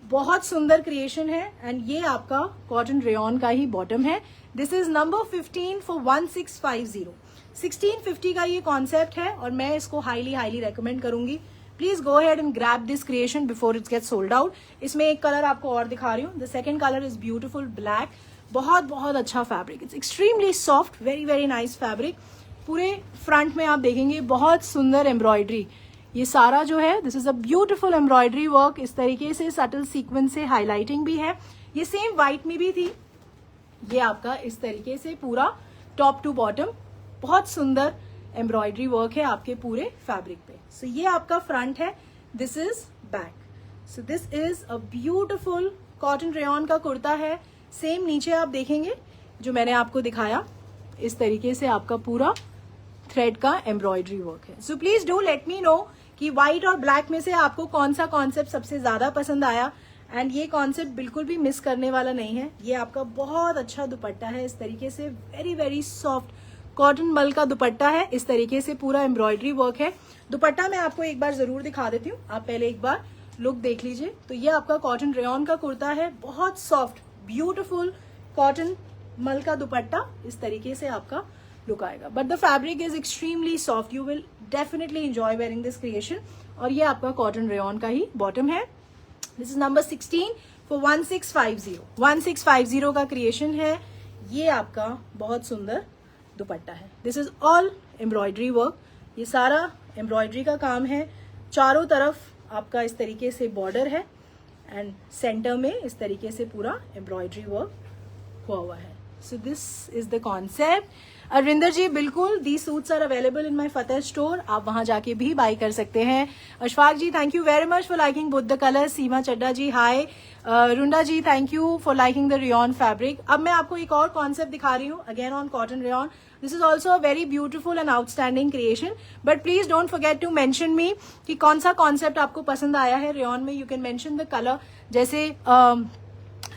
बहुत सुंदर क्रिएशन है। एंड ये आपका कॉटन रेयॉन का ही बॉटम है। This is number 15 for 1650। 1650 का ये कॉन्सेप्ट है और मैं इसको हाईली हाईली रेकमेंड करूंगी। Please go ahead and grab this creation before it's get sold out. इसमें एक कलर आपको और दिखा रही हूँ। The second colour is beautiful black. बहुत बहुत अच्छा fabric, it's extremely soft, very very nice fabric. पूरे फ्रंट में आप देखेंगे बहुत सुंदर एम्ब्रॉयडरी। ये सारा जो है this is a beautiful embroidery work. इस तरीके से सटल सीक्वेंस से हाईलाइटिंग भी है। ये सेम व्हाइट में भी थी। ये आपका इस तरीके से पूरा टॉप टू बॉटम बहुत सुंदर एम्ब्रॉयडरी वर्क है आपके पूरे फैब्रिक पे। सो ये आपका फ्रंट है। This is back. So this is a beautiful cotton rayon का कुर्ता है। सेम नीचे आप देखेंगे जो मैंने आपको दिखाया, इस तरीके से आपका पूरा थ्रेड का एम्ब्रॉयडरी वर्क है। So please do let me know कि व्हाइट और ब्लैक में से आपको कौन सा कॉन्सेप्ट सबसे ज्यादा पसंद आया। एंड ये कॉन्सेप्ट बिल्कुल भी मिस करने वाला नहीं है। ये आपका बहुत अच्छा दुपट्टा है। इस तरीके से very very soft cotton mull का दुपट्टा है। इस तरीके से पूरा एम्ब्रॉयडरी वर्क है। दुपट्टा मैं आपको एक बार जरूर दिखा देती हूँ, आप पहले एक बार लुक देख लीजिए। तो ये आपका कॉटन रेयॉन का कुर्ता है। बहुत सॉफ्ट ब्यूटीफुल कॉटन मल का दुपट्टा, इस तरीके से आपका लुक आएगा। But the fabric is extremely soft. You will definitely enjoy wearing this creation. और ये आपका कॉटन रेयॉन का ही बॉटम है। This is number 16 for 1650। 1650 का क्रिएशन है। ये आपका बहुत सुंदर दुपट्टा है। This is all embroidery work. ये सारा एम्ब्रॉयडरी का काम है। चारों तरफ आपका इस तरीके से बॉर्डर है एंड सेंटर में इस तरीके से पूरा एम्ब्रॉयडरी वर्क हुआ है। So this is the concept. Arvinder ji, बिल्कुल the suits are available in my Fateh store, आप वहां जाके भी बाय कर सकते हैं। Ashfaq ji, thank you very much for liking both the colour. Seema Chadha ji, hi. Runda ji, thank you for liking the rayon fabric. अब मैं आपको एक और कॉन्सेप्ट दिखा रही हूँ, again on cotton rayon. This is also a very beautiful and outstanding creation. But please don't forget to mention me कि कौन सा कॉन्सेप्ट आपको पसंद आया है रेयॉन में। You can mention the colour. जैसे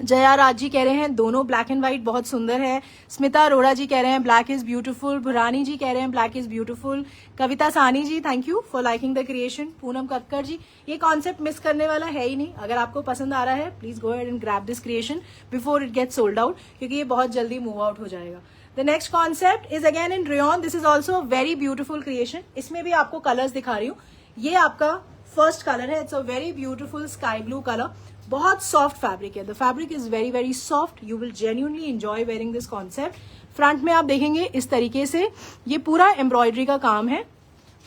जया राज जी कह रहे हैं दोनों ब्लैक एंड व्हाइट बहुत सुंदर है। स्मिता अरोड़ा जी कह रहे हैं black is beautiful. Bhurani ji कह रहे हैं black is beautiful. Kavita Sani ji, thank you for liking the creation. Poonam Kakkar ji, ये कॉन्सेप्ट मिस करने वाला है ही नहीं। अगर आपको पसंद आ रहा है please go ahead and grab this creation before it gets sold out, क्योंकि ये बहुत जल्दी मूव आउट हो जाएगा। The next concept is again in rayon. This is also a very beautiful creation. इसमें भी आपको कलर्स दिखा रही हूँ। ये आपका फर्स्ट कलर है। It's a very beautiful sky blue colour. बहुत सॉफ्ट फैब्रिक है। The fabric is very very soft. You will genuinely enjoy wearing this concept. Front में आप देखेंगे इस तरीके से ये पूरा एम्ब्रॉयडरी का काम है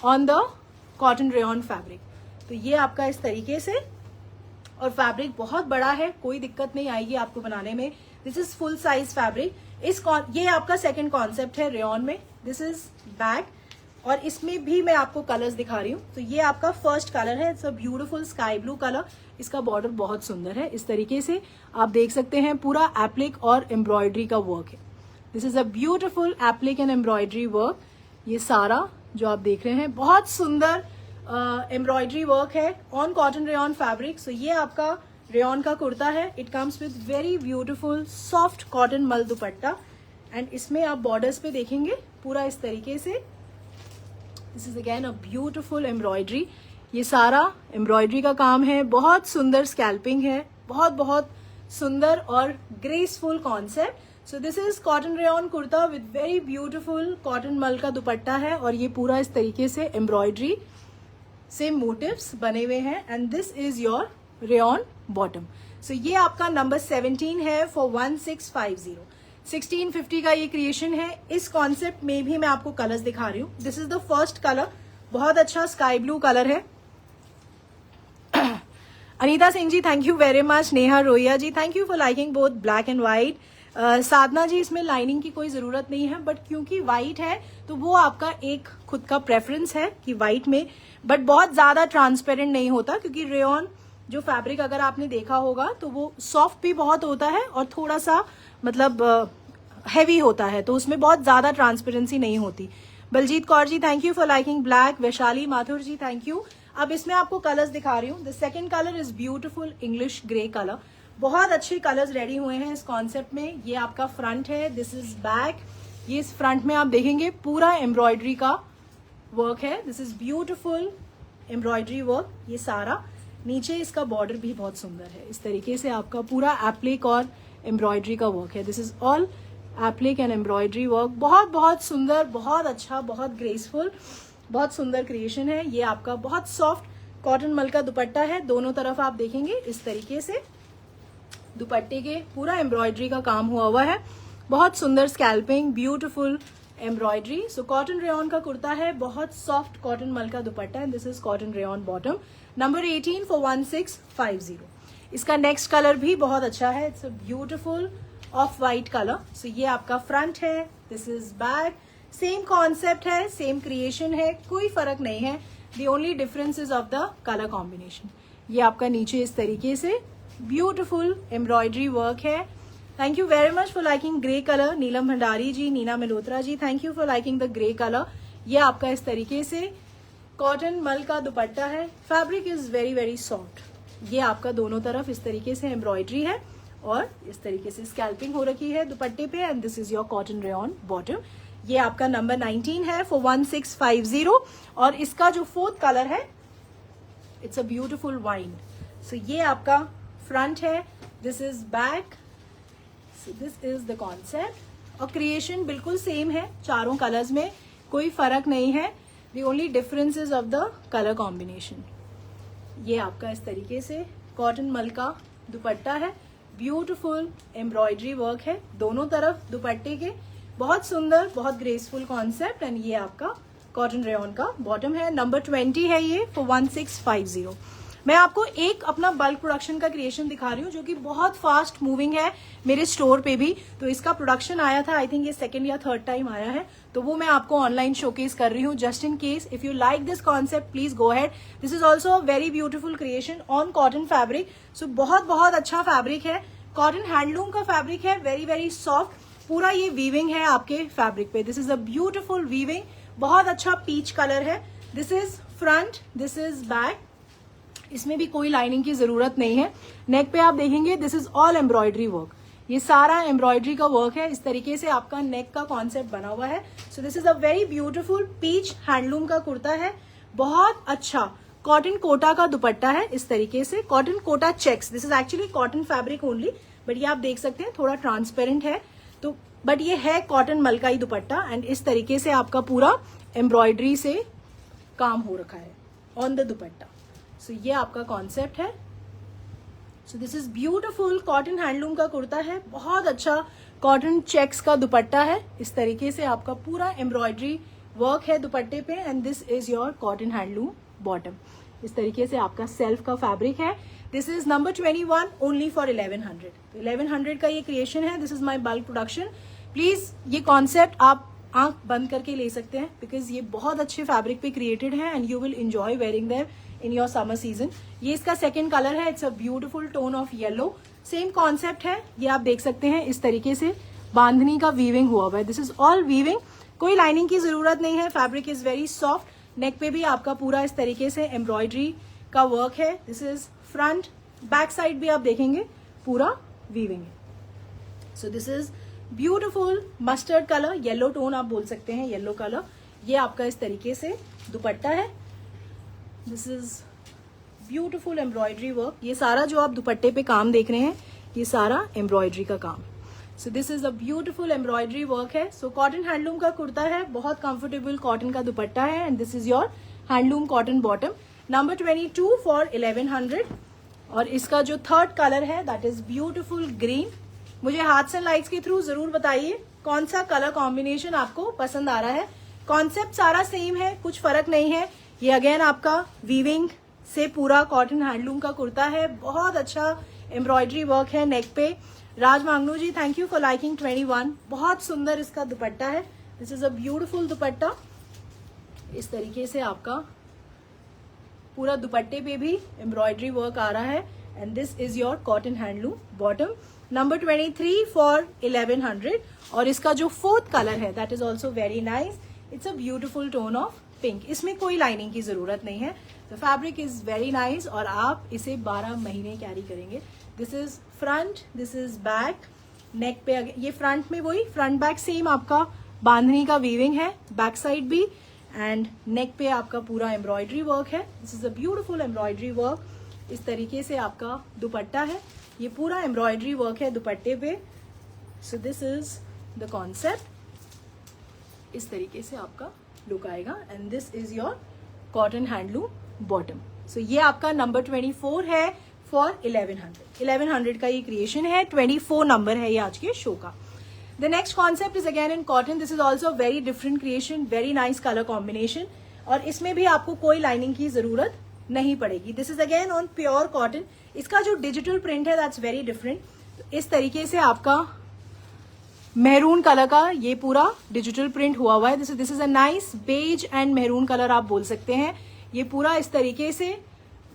on the cotton rayon fabric. तो ये आपका इस तरीके से, और फैब्रिक बहुत बड़ा है, कोई दिक्कत नहीं आएगी आपको बनाने में। This is full size fabric. ये आपका सेकंड कॉन्सेप्ट है रेयॉन में। दिस इज बैक और इसमें भी मैं आपको कलर्स दिखा रही हूँ। तो ये आपका फर्स्ट कलर है, it's a beautiful sky blue colour. इसका बॉर्डर बहुत सुंदर है, इस तरीके से आप देख सकते हैं, पूरा एप्लिक और एम्ब्रॉयडरी का वर्क है। This is a beautiful applique and embroidery work. ये सारा जो आप देख रहे हैं बहुत सुंदर एम्ब्रॉयडरी वर्क है on cotton rayon fabric. So ये आपका रेयॉन का कुर्ता है। It comes with very beautiful soft cotton मल दुपट्टा एंड इसमें आप बॉर्डर्स पे देखेंगे पूरा इस तरीके से। This is again a beautiful embroidery. ये सारा एम्ब्रॉयडरी का काम है, बहुत सुंदर स्कैल्पिंग है, बहुत बहुत सुंदर और graceful concept. So this is cotton rayon kurta with very beautiful cotton mull का दुपट्टा है और ये पूरा इस तरीके से एम्ब्रॉयडरी से मोटिव्स बने हुए हैं and this is your rayon bottom. So ये आपका नंबर 17 है फॉर 1650। 1650 का ये क्रिएशन है। इस कॉन्सेप्ट में भी मैं आपको कलर्स दिखा रही हूँ। This is the first colour, बहुत अच्छा स्काई ब्लू कलर है। Anita Singh ji thank you very much. Neha Rohiya ji thank you for liking both black and white. Sadhana ji इसमें लाइनिंग की कोई जरूरत नहीं है, बट क्योंकि व्हाइट है तो वो आपका एक खुद का प्रेफरेंस है कि व्हाइट में, बट बहुत ज्यादा ट्रांसपेरेंट नहीं होता क्योंकि रेयॉन जो फैब्रिक अगर आपने देखा होगा तो वो सॉफ्ट भी बहुत होता है और थोड़ा सा मतलब हैवी होता है, तो उसमें बहुत ज्यादा ट्रांसपेरेंसी नहीं होती। Baljeet Kaur ji thank you for liking black. Vaishali Mathur ji thank you. अब इसमें आपको कलर्स दिखा रही हूँ। The second colour is beautiful English grey colour. बहुत अच्छे कलर्स रेडी हुए हैं इस कॉन्सेप्ट में। ये आपका फ्रंट है, दिस इज बैक। ये इस फ्रंट में आप देखेंगे पूरा एम्ब्रॉयडरी का वर्क है। This is beautiful embroidery work. ये सारा नीचे इसका बॉर्डर भी बहुत सुंदर है, इस तरीके से आपका पूरा एप्लिक और एम्ब्रॉयडरी का वर्क है। This is all applique and embroidery work. बहुत बहुत सुंदर, बहुत अच्छा, बहुत ग्रेसफुल, बहुत सुंदर क्रिएशन है। ये आपका बहुत सॉफ्ट कॉटन मल का दुपट्टा है। दोनों तरफ आप देखेंगे इस तरीके से दुपट्टे के पूरा एम्ब्रॉयडरी का काम हुआ हुआ है। बहुत सुंदर scalloping, beautiful embroidery. So cotton rayon का कुर्ता है, बहुत सॉफ्ट कॉटन मल का dupatta and this is cotton rayon bottom. Number 18 for 1650। इसका नेक्स्ट कलर भी बहुत अच्छा है। It's a beautiful off white colour. So ये आपका फ्रंट है, this is back. Same concept है, सेम क्रिएशन है, कोई फर्क नहीं है। The only difference is of the colour combination. ये आपका नीचे इस तरीके से ब्यूटीफुल एम्ब्रॉयडरी वर्क है। Thank you very much for liking grey colour. Neelam Bhandari ji, Neena Malhotra ji thank you for liking the grey colour. ये आपका इस तरीके से कॉटन मल का दुपट्टा है। Fabric is very very soft. ये आपका दोनों तरफ इस तरीके से एम्ब्रॉयडरी है और इस तरीके से स्कैल्पिंग हो रखी है दुपट्टे पे and this is your cotton rayon bottom. ये आपका नंबर 19 है फॉर 1650 और इसका जो फोर्थ कलर है इट्स अ ब्यूटीफुल वाइन। सो ये आपका फ्रंट है, this is back. So this is the concept और क्रिएशन बिल्कुल सेम है चारों कलर्स में, कोई फर्क नहीं है। The only difference is of the colour combination. ये आपका इस तरीके से कॉटन मल का दुपट्टा है, ब्यूटीफुल एम्ब्रॉयडरी वर्क है दोनों तरफ दुपट्टे के, बहुत सुंदर, बहुत ग्रेसफुल कॉन्सेप्ट एंड ये आपका कॉटन रेयॉन का बॉटम है। नंबर 20 है ये फॉर 1650। मैं आपको एक अपना बल्क प्रोडक्शन का क्रिएशन दिखा रही हूँ जो कि बहुत फास्ट मूविंग है मेरे स्टोर पे भी। तो इसका प्रोडक्शन आया था, आई थिंक ये सेकंड या थर्ड टाइम आया है, तो वो मैं आपको ऑनलाइन शोकेस कर रही हूँ just in case. If you like this concept please go ahead. This is also a very beautiful creation on cotton fabric. So बहुत बहुत अच्छा फैब्रिक है, कॉटन हैंडलूम का फैब्रिक है, वेरी वेरी सॉफ्ट। पूरा ये वीविंग है आपके फैब्रिक पे। This is a beautiful weaving, बहुत अच्छा पीच कलर है। This is front, this is back. इसमें भी कोई लाइनिंग की जरूरत नहीं है। नेक पे आप देखेंगे this is all embroidery work. ये सारा एम्ब्रॉयडरी का वर्क है, इस तरीके से आपका नेक का कॉन्सेप्ट बना हुआ है। So this is a very beautiful peach handloom का कुर्ता है, बहुत अच्छा कॉटन कोटा का दुपट्टा है इस तरीके से, cotton Kota checks. This is actually cotton fabric only, but ये आप देख सकते हैं थोड़ा ट्रांसपेरेंट है, तो बट ये है कॉटन मलकाई दुपट्टा एंड इस तरीके से आपका पूरा एम्ब्रॉयडरी से काम हो रखा है ऑन द दुपट्टा। सो ये आपका कॉन्सेप्ट है। So this is beautiful cotton handloom का कुर्ता है, बहुत अच्छा कॉटन चेक्स का दुपट्टा है, इस तरीके से आपका पूरा एम्ब्रॉयडरी वर्क है दुपट्टे पे and this is your cotton handloom bottom. इस तरीके से आपका सेल्फ का फैब्रिक है। This is number 21 only for 1100। तो 1100 का ये क्रिएशन है। This is my bulk production. Please ये कॉन्सेप्ट आप आंख बंद करके ले सकते हैं, बिकॉज ये बहुत अच्छे फैब्रिक पे क्रिएटेड है and you will enjoy wearing them in your summer season. ये इसका सेकंड कलर है, it's a beautiful tone of yellow. Same concept है, ये आप देख सकते हैं इस तरीके से बांधनी का वीविंग हुआ हुआ है। दिस इज ऑल वीविंग, कोई लाइनिंग की जरूरत नहीं है। Fabric is very soft. Neck पे भी आपका पूरा इस तरीके से एम्ब्रॉयडरी का वर्क है। This is front, back side भी आप देखेंगे पूरा वीविंग है। So this is beautiful mustard colour, yellow tone आप बोल सकते हैं, येलो कलर। ये आपका इस तरीके से दुपट्टा है। This is beautiful embroidery work. ये सारा जो आप दुपट्टे पे काम देख रहे हैं, ये सारा एम्ब्रॉयडरी का काम। So this is a beautiful embroidery work है। सो कॉटन हैंडलूम का कुर्ता है, बहुत कंफर्टेबल कॉटन का दुपट्टा है and this is your handloom cotton bottom. Number 22 for 1100। और इसका जो थर्ड कलर है दैट इज ब्यूटिफुल ग्रीन। मुझे हाथ्स एंड लाइट्स के थ्रू जरूर बताइए कौन सा कलर कॉम्बिनेशन आपको पसंद आ रहा है। कॉन्सेप्ट सारा सेम है, कुछ फर्क नहीं है। ये अगेन आपका वीविंग से पूरा कॉटन हैंडलूम का कुर्ता है, बहुत अच्छा एम्ब्रॉयडरी वर्क है नेक पे। राज मांगनू जी, थैंक यू फॉर लाइकिंग 21। बहुत सुंदर इसका दुपट्टा है। दिस इज अ ब्यूटिफुल दुपट्टा। इस तरीके से आपका पूरा दुपट्टे पे भी एम्ब्रॉयडरी वर्क आ रहा है and this is your cotton handloom bottom. Number 23 for 1100। और इसका जो फोर्थ कलर है that is also very nice. It's a beautiful tone of pink. इसमें कोई लाइनिंग की जरूरत नहीं है। The fabric is very nice और आप इसे 12 महीने कैरी करेंगे। This is front, this is back. Neck पे ये फ्रंट में वही फ्रंट बैक सेम आपका बांधनी का वीविंग है, बैक साइड भी, एंड नेक पे आपका पूरा एम्ब्रॉयडरी वर्क है। This is a beautiful embroidery work. इस तरीके से आपका दुपट्टा है, ये पूरा एम्ब्रॉयडरी वर्क है दुपट्टे पे। So this is the concept. इस तरीके से आपका लुक आएगा and this is your cotton handloom bottom. So ये आपका नंबर 24 है फॉर 1100। 1100 का ये क्रिएशन है, 24 नंबर है ये आज के शो का। The next concept is again in cotton. This is also a very different creation, very nice color combination. और इसमें भी आपको कोई लाइनिंग की जरूरत नहीं पड़ेगी। This is again on pure cotton. इसका जो डिजिटल प्रिंट है that's very different. इस तरीके से आपका मेहरून कलर का ये पूरा डिजिटल प्रिंट हुआ है। This is a nice beige and maroon colour आप बोल सकते हैं। ये पूरा इस तरीके से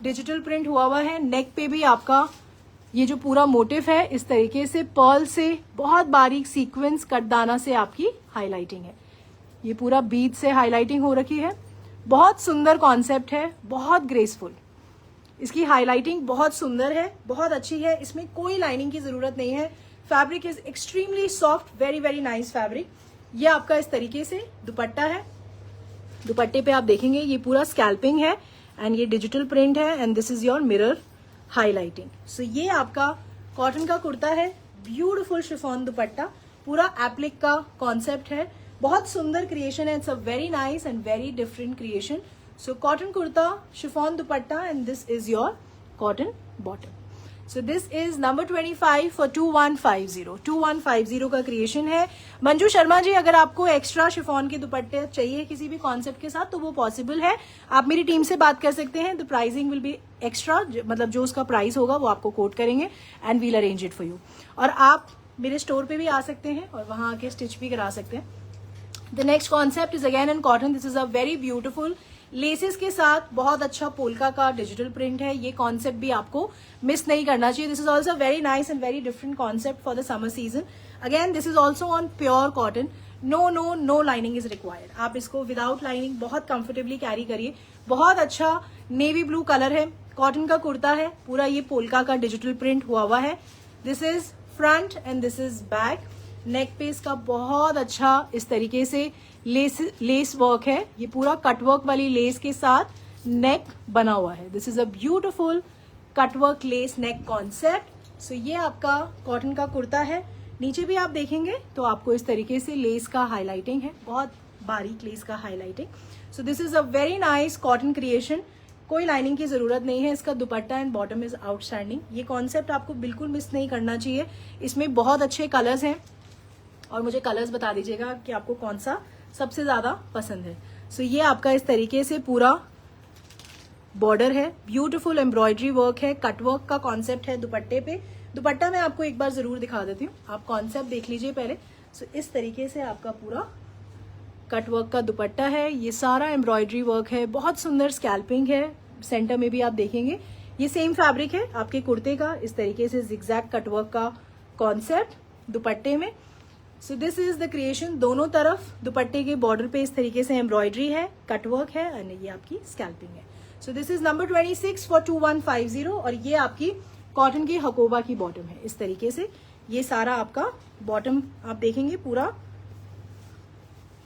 डिजिटल प्रिंट हुआ है। नेक पे भी आपका ये जो पूरा मोटिव है इस तरीके से पर्ल से बहुत बारीक सीक्वेंस कटदाना से आपकी हाईलाइटिंग है। ये पूरा बीड से हाईलाइटिंग हो रखी है। बहुत सुंदर कॉन्सेप्ट है, बहुत ग्रेसफुल। इसकी हाईलाइटिंग बहुत सुंदर है, बहुत अच्छी है। इसमें कोई लाइनिंग की जरूरत नहीं है। Fabric is extremely soft, very very nice fabric. ये आपका इस तरीके से दुपट्टा है। दुपट्टे पे आप देखेंगे ये पूरा स्कैल्पिंग है एंड ये डिजिटल प्रिंट है and this is your mirror highlighting. So ये आपका कॉटन का कुर्ता है, ब्यूटीफुल शिफॉन दुपट्टा, पूरा एप्लिक का कॉन्सेप्ट है, बहुत सुंदर क्रिएशन है। It's a very nice and very different creation. So cotton kurta, chiffon dupatta and this is your cotton bottom. So this is number 25 for 2150। 2150 का क्रिएशन है। मंजू शर्मा जी, अगर आपको एक्स्ट्रा शिफॉन के दुपट्टे चाहिए किसी भी कॉन्सेप्ट के साथ तो वो पॉसिबल है, आप मेरी टीम से बात कर सकते हैं। The pricing will be extra, मतलब जो उसका प्राइस होगा वो आपको कोट करेंगे and we'll arrange it for you. और आप मेरे स्टोर पे भी आ सकते हैं और वहां आके स्टिच भी करा सकते हैं। The next concept is again in cotton. This is a very beautiful laces के साथ बहुत अच्छा पोल्का का डिजिटल प्रिंट है। ये कॉन्सेप्ट भी आपको मिस नहीं करना चाहिए। This is also very nice and very different concept for the summer season. Again this is also on pure cotton. No lining is required. आप इसको विदाउट लाइनिंग बहुत कंफर्टेबली कैरी करिए। बहुत अच्छा नेवी ब्लू कलर है, cotton का कुर्ता है, पूरा ये पोल्का का डिजिटल प्रिंट हुआ है। This is front and this is back. Neck पे इसका बहुत अच्छा इस तरीके से लेस वर्क है। ये पूरा कटवर्क वाली लेस के साथ नेक बना हुआ है। This is a beautiful cutwork lace neck concept. So ये आपका कॉटन का कुर्ता है। नीचे भी आप देखेंगे तो आपको इस तरीके से लेस का हाईलाइटिंग है, बहुत बारीक लेस का highlighting. So this is a very nice cotton creation. कोई लाइनिंग की जरूरत नहीं है। इसका दुपट्टा एंड बॉटम इज आउटस्टैंडिंग। ये कॉन्सेप्ट आपको बिल्कुल मिस नहीं करना चाहिए। इसमें बहुत अच्छे कलर्स हैं और मुझे कलर्स बता दीजिएगा कि आपको कौन सा सबसे ज्यादा पसंद है। सो ये आपका इस तरीके से पूरा बॉर्डर है, ब्यूटीफुल एम्ब्रॉयडरी वर्क है, कटवर्क का कॉन्सेप्ट है दुपट्टे पे। दुपट्टा मैं आपको एक बार जरूर दिखा देती हूँ, आप कॉन्सेप्ट देख लीजिए पहले। सो इस तरीके से आपका पूरा कट वर्क का दुपट्टा है, ये सारा एम्ब्रॉयडरी वर्क है, बहुत सुंदर स्कैल्पिंग है, सेंटर में भी आप देखेंगे। ये सेम फैब्रिक है आपके कुर्ते का, इस तरीके से जिगजैग कट वर्क का कॉन्सेप्ट दुपट्टे में। सो दिस इज द क्रिएशन। दोनों तरफ दुपट्टे के बॉर्डर पे इस तरीके से एम्ब्रॉयडरी है, कट वर्क है, और ये आपकी स्कैल्पिंग है। So this is number 26 for 2150। और ये आपकी कॉटन की हकोबा की बॉटम है, इस तरीके से ये सारा आपका बॉटम आप देखेंगे पूरा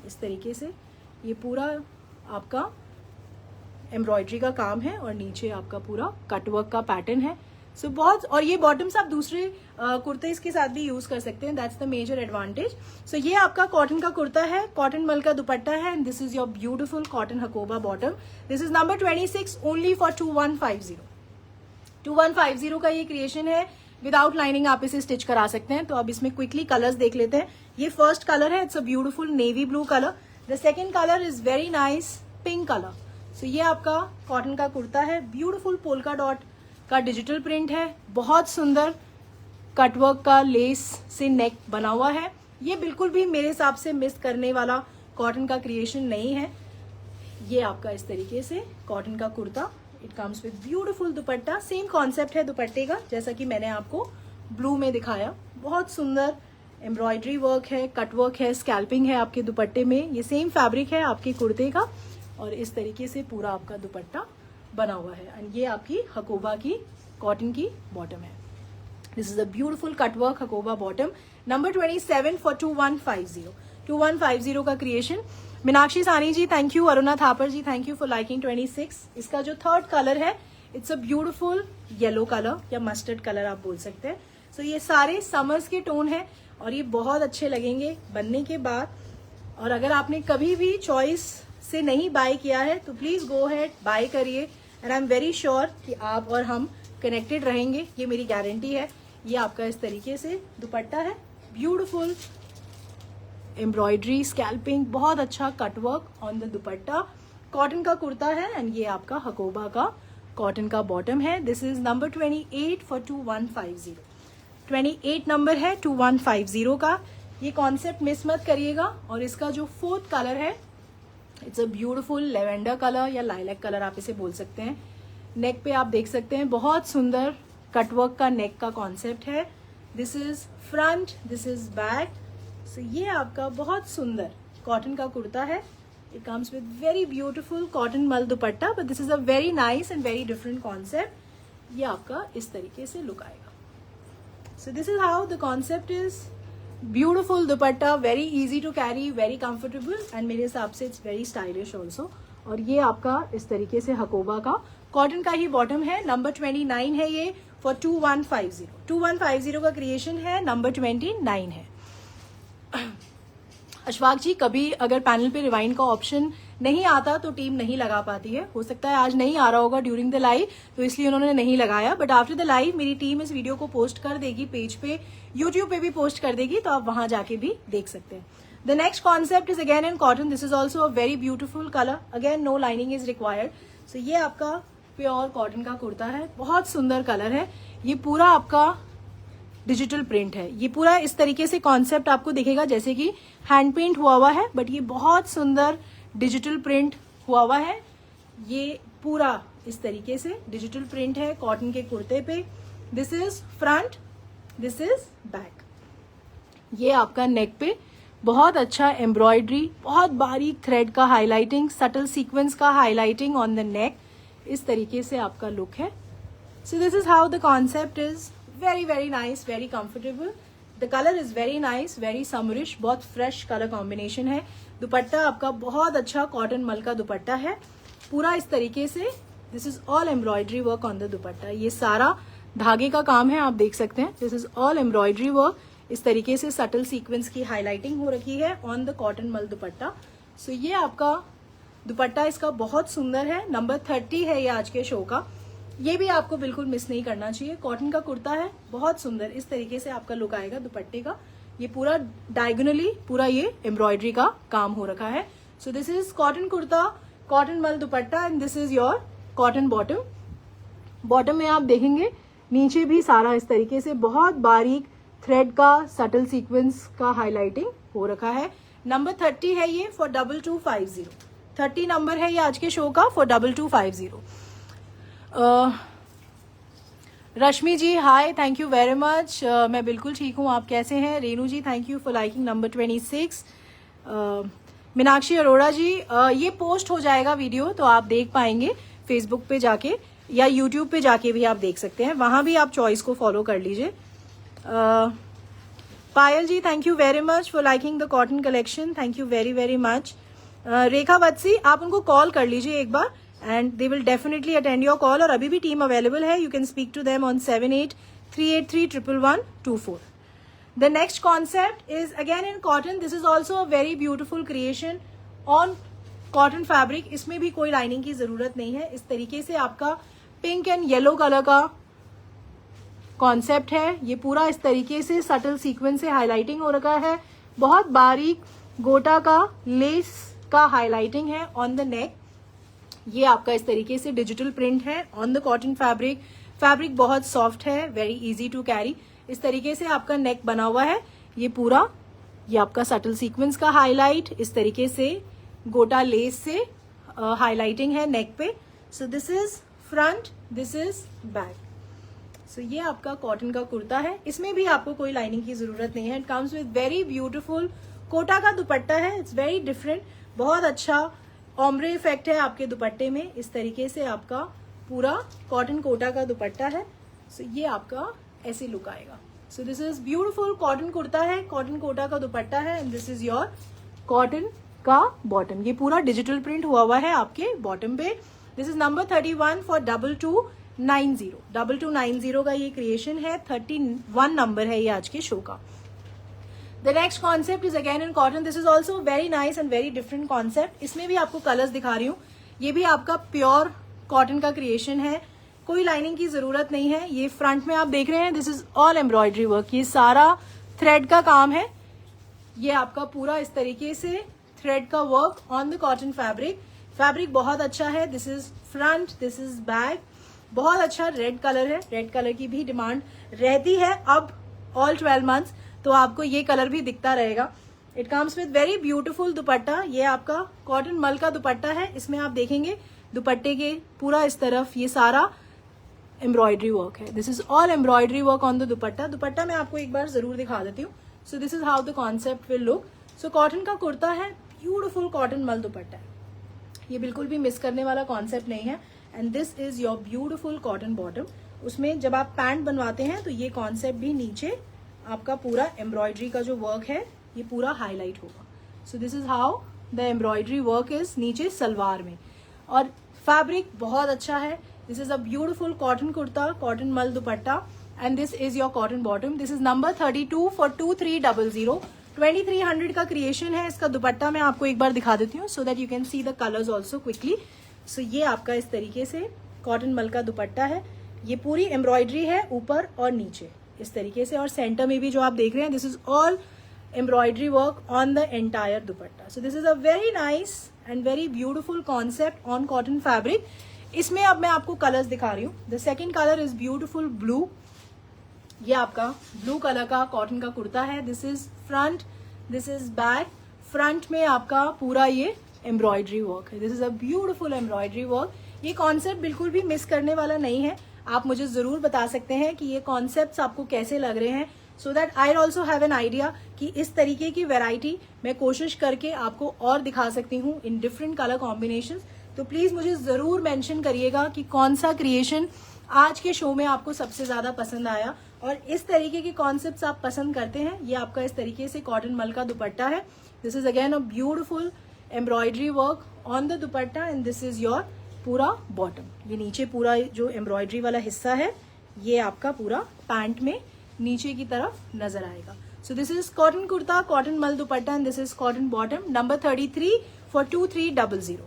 इस तरीके से, ये पूरा आपका एम्ब्रॉयडरी का काम है और नीचे आपका पूरा कटवर्क का पैटर्न है। सो बहुत, और ये बॉटम्स आप दूसरे कुर्ते इसके साथ भी यूज कर सकते हैं, दैट्स द मेजर एडवांटेज। सो ये आपका कॉटन का कुर्ता है, कॉटन मल का दुपट्टा है, and this is your beautiful cotton Hakoba bottom. This is number 26 only for 2150। 2150 का ये क्रिएशन है, विदाउट लाइनिंग आप इसे स्टिच करा सकते हैं। तो अब इसमें क्विकली कलर्स देख लेते हैं। ये फर्स्ट कलर है, it's a beautiful navy blue colour. The second colour is very nice pink colour. So ये आपका कॉटन का कुर्ता है, ब्यूटीफुल पोल्का डॉट का डिजिटल प्रिंट है, बहुत सुंदर कटवर्क का लेस से नेक बना हुआ है। ये बिल्कुल भी मेरे हिसाब से मिस करने वाला कॉटन का क्रिएशन नहीं है। ये आपका इस तरीके से कॉटन का kurta, it comes with beautiful dupatta. Same concept है दुपट्टे का, जैसा कि मैंने आपको ब्लू में दिखाया। बहुत सुंदर एम्ब्रॉयडरी वर्क है, कट वर्क है, स्कैल्पिंग है आपके दुपट्टे में। ये सेम फैब्रिक है आपके कुर्ते का, और इस तरीके से पूरा आपका दुपट्टा बना हुआ है। एंड ये आपकी हकोबा की कॉटन की बॉटम है। This is a beautiful cutwork Hakoba bottom, number 27 for 2150। 2150 का creation. Meenakshi Sani ji thank you, Aruna Thapar ji thank you for liking 26। इसका जो थर्ड कलर है, it's a beautiful yellow colour या मस्टर्ड कलर आप बोल सकते हैं। सो ये सारे समर्स के टोन है और ये बहुत अच्छे लगेंगे बनने के बाद। और अगर आपने कभी भी चॉइस से नहीं बाय किया है तो प्लीज गो हेड बाय करिए, and I am very sure कि आप और हम कनेक्टेड रहेंगे, ये मेरी गारंटी है। ये आपका इस तरीके से दुपट्टा है, ब्यूटीफुल एम्ब्रॉयडरी स्कैल्पिंग, बहुत अच्छा cutwork on the dupatta, cotton का कुर्ता है, एंड ये आपका हकोबा का कॉटन का बॉटम है। This is number 28 for 2150। 28 number है 2150 का। ये कॉन्सेप्ट मिस मत करिएगा। और इसका जो फोर्थ कलर है, it's a beautiful lavender colour या लाइलैक कलर आप इसे बोल सकते हैं। नेक पे आप देख सकते हैं बहुत सुंदर कटवर्क का नेक का कॉन्सेप्ट है। This is front, this is back. So ये आपका बहुत सुंदर कॉटन का कुर्ता है। It comes with very beautiful cotton मल dupatta, but this is a very nice and very different concept. ये आपका इस तरीके से लुक आएगा। So this is how the concept is. Beautiful dupatta, very easy to carry, very comfortable, and मेरे हिसाब से इट्स वेरी स्टाइलिश ऑल्सो। और ये आपका इस तरीके से हकोबा का कॉटन का ही बॉटम है, नंबर 29 है ये फॉर 2150। 2150 का क्रिएशन है, नंबर 29 है। अशफाक जी, कभी अगर पैनल पे रिवाइंड का ऑप्शन नहीं आता तो टीम नहीं लगा पाती है। हो सकता है आज नहीं आ रहा होगा ड्यूरिंग द लाइव, तो इसलिए उन्होंने नहीं लगाया, बट आफ्टर द लाइव मेरी टीम इस वीडियो को पोस्ट कर देगी पेज पे, यूट्यूब पे भी पोस्ट कर देगी, तो आप वहां जाके भी देख सकते हैं। The next concept is again in cotton. This is also a very beautiful colour, again no lining is required. So ये आपका प्योर कॉटन का कुर्ता है, बहुत सुंदर कलर है। ये पूरा आपका डिजिटल प्रिंट है। ये पूरा इस तरीके से कॉन्सेप्ट आपको दिखेगा जैसे कि हैंड पेंट हुआ है, बट ये बहुत सुंदर डिजिटल प्रिंट हुआ है। ये पूरा इस तरीके से डिजिटल प्रिंट है कॉटन के कुर्ते पे। This is front, this is back. ये आपका नेक पे बहुत अच्छा एम्ब्रॉयडरी, बहुत बारीक थ्रेड का हाईलाइटिंग, सटल सीक्वेंस का हाईलाइटिंग ऑन द नेक, इस तरीके से आपका लुक है। So this is how the concept is. Very very nice, very comfortable. The colour is very nice, very summerish, बहुत फ्रेश कलर कॉम्बिनेशन है। दुपट्टा आपका बहुत अच्छा कॉटन मल का दुपट्टा है, पूरा इस तरीके से। This is all embroidery work on the दुपट्टा। ये सारा धागे का काम है, आप देख सकते हैं। This is all embroidery work, इस तरीके से सटल सीक्वेंस की हाईलाइटिंग हो रखी है ऑन द कॉटन मल दुपट्टा। सो ये आपका दुपट्टा इसका बहुत सुंदर है, नंबर 30 है ये आज के शो का। ये भी आपको बिल्कुल मिस नहीं करना चाहिए। कॉटन का कुर्ता है, बहुत सुंदर, इस तरीके से आपका लुक आएगा दुपट्टे का। ये पूरा डायगोनली पूरा ये एम्ब्रॉयडरी का काम हो रखा है। So this is cotton kurta, cotton मल dupatta, and this is your cotton bottom. Bottom में आप देखेंगे नीचे भी सारा इस तरीके से बहुत बारीक थ्रेड का सटल सीक्वेंस का हाईलाइटिंग हो रखा है। नंबर 30 है ये फॉर 2250। 30 नंबर है ये आज के शो का for 2250। Rashmi ji hi, thank you very much. मैं बिल्कुल ठीक हूँ, आप कैसे हैं? Renu ji thank you for liking number 26। Meenakshi Arora ji, ये पोस्ट हो जाएगा वीडियो तो आप देख पाएंगे फेसबुक पे जाके या यूट्यूब पे जाके भी आप देख सकते हैं, वहां भी आप चॉइस को फॉलो कर लीजिए। Payal ji thank you very much for liking the cotton collection, thank you very very much. Rekha Vatsi, आप उनको कॉल कर लीजिए एक बार and they will definitely attend your call, और अभी भी टीम अवेलेबल है, you can speak to them on 7838311124। The next concept is again in cotton. This is also a very beautiful creation on cotton fabric. इसमें भी कोई lining की जरूरत नहीं है। इस तरीके से आपका पिंक एंड येलो कलर का कॉन्सेप्ट है। ये पूरा इस तरीके से सटल सीक्वेंस से हाईलाइटिंग हो रखा है। बहुत बारीक गोटा का लेस का हाईलाइटिंग है ऑन द नेक। ये आपका इस तरीके से डिजिटल प्रिंट है on the cotton fabric. Fabric बहुत सॉफ्ट है, वेरी इजी टू कैरी। इस तरीके से आपका नेक बना हुआ है। ये पूरा ये आपका सटल सीक्वेंस का हाईलाइट, इस तरीके से गोटा लेस से हाईलाइटिंग है नेक पे। So this is front, this is back. So ये आपका कॉटन का कुर्ता है, इसमें भी आपको कोई लाइनिंग की जरूरत नहीं है। It comes with very beautiful Kota का दुपट्टा है, इट्स वेरी डिफरेंट, बहुत अच्छा ऑम्ब्रे इफेक्ट है आपके दुपट्टे में। इस तरीके से आपका पूरा कॉटन कोटा का दुपट्टा है। सो ये आपका ऐसे लुक आएगा। So this is beautiful cotton kurta है, कॉटन कोटा का दुपट्टा है and this is your cotton का बॉटम। ये पूरा डिजिटल प्रिंट हुआ है आपके बॉटम पे। This is number 31 for 2290। 2290 का ये क्रिएशन है, 31 नंबर है ये आज के शो का। The next concept is again in cotton. This is also very nice and very different concept. इसमें भी आपको कलर्स दिखा रही हूँ। ये भी आपका प्योर कॉटन का क्रिएशन है, कोई लाइनिंग की जरूरत नहीं है। ये फ्रंट में आप देख रहे हैं, this is all embroidery work, ये सारा थ्रेड का काम है। ये आपका पूरा इस तरीके से थ्रेड का work on the cotton fabric. Fabric बहुत अच्छा है। This is front, this is back. बहुत अच्छा रेड कलर है, रेड कलर की भी डिमांड रहती है अब ऑल 12 मंथ्स, तो आपको ये कलर भी दिखता रहेगा। It comes with very beautiful दुपट्टा। ये आपका कॉटन मल का दुपट्टा है। इसमें आप देखेंगे दुपट्टे के पूरा इस तरफ ये सारा एम्ब्रॉयडरी वर्क है। This is all embroidery work on the दुपट्टा। दुपट्टा मैं आपको एक बार जरूर दिखा देती हूँ। सो this is how the concept will look. So cotton का कुर्ता है, ब्यूटीफुल कॉटन मल दुपट्टा है, ये बिल्कुल भी मिस करने वाला कॉन्सेप्ट नहीं है। And this is your beautiful cotton bottom. उसमें जब आप पैंट बनवाते हैं तो ये कॉन्सेप्ट भी नीचे आपका पूरा एम्ब्रॉयडरी का जो वर्क है ये पूरा हाईलाइट होगा। So this is how the embroidery work is नीचे सलवार में। और फैब्रिक बहुत अच्छा है। This is a beautiful cotton kurta, cotton मल dupatta and this is your cotton bottom. This is number 32 for 2300। 2300 का क्रिएशन है। इसका दुपट्टा मैं आपको एक बार दिखा देती हूँ so that you can see the colours also quickly. So ये आपका इस तरीके से कॉटन मल का दुपट्टा है। ये पूरी एम्ब्रॉयडरी है ऊपर और नीचे इस तरीके से, और सेंटर में भी जो आप देख रहे हैं this is all embroidery work on the entire dupatta. So this is a very nice and very beautiful concept on cotton fabric. इसमें अब मैं आपको कलर्स दिखा रही हूँ। The second colour is beautiful blue. ये आपका ब्लू कलर का कॉटन का कुर्ता है। This is front, this is back. Front में आपका पूरा ये एम्ब्रॉयडरी वर्क है। This is a beautiful embroidery work. ये कॉन्सेप्ट बिल्कुल भी मिस करने वाला नहीं है। आप मुझे जरूर बता सकते हैं कि ये कॉन्सेप्ट्स आपको कैसे लग रहे हैं, so that I also have an idea कि इस तरीके की वेराइटी मैं कोशिश करके आपको और दिखा सकती हूँ इन डिफरेंट कलर कॉम्बिनेशन। तो प्लीज मुझे जरूर मेंशन करिएगा कि कौन सा क्रिएशन आज के शो में आपको सबसे ज्यादा पसंद आया और इस तरीके के कॉन्सेप्ट्स आप पसंद करते हैं। ये आपका इस तरीके से कॉटन मल का दुपट्टा है। This is again a beautiful embroidery work on the dupatta and this is your पूरा बॉटम। ये नीचे पूरा जो एम्ब्रॉयडरी वाला हिस्सा है ये आपका पूरा पैंट में नीचे की तरफ नजर आएगा। So this is cotton kurta, cotton मल dupatta and this is cotton bottom. Number 33 for 2300।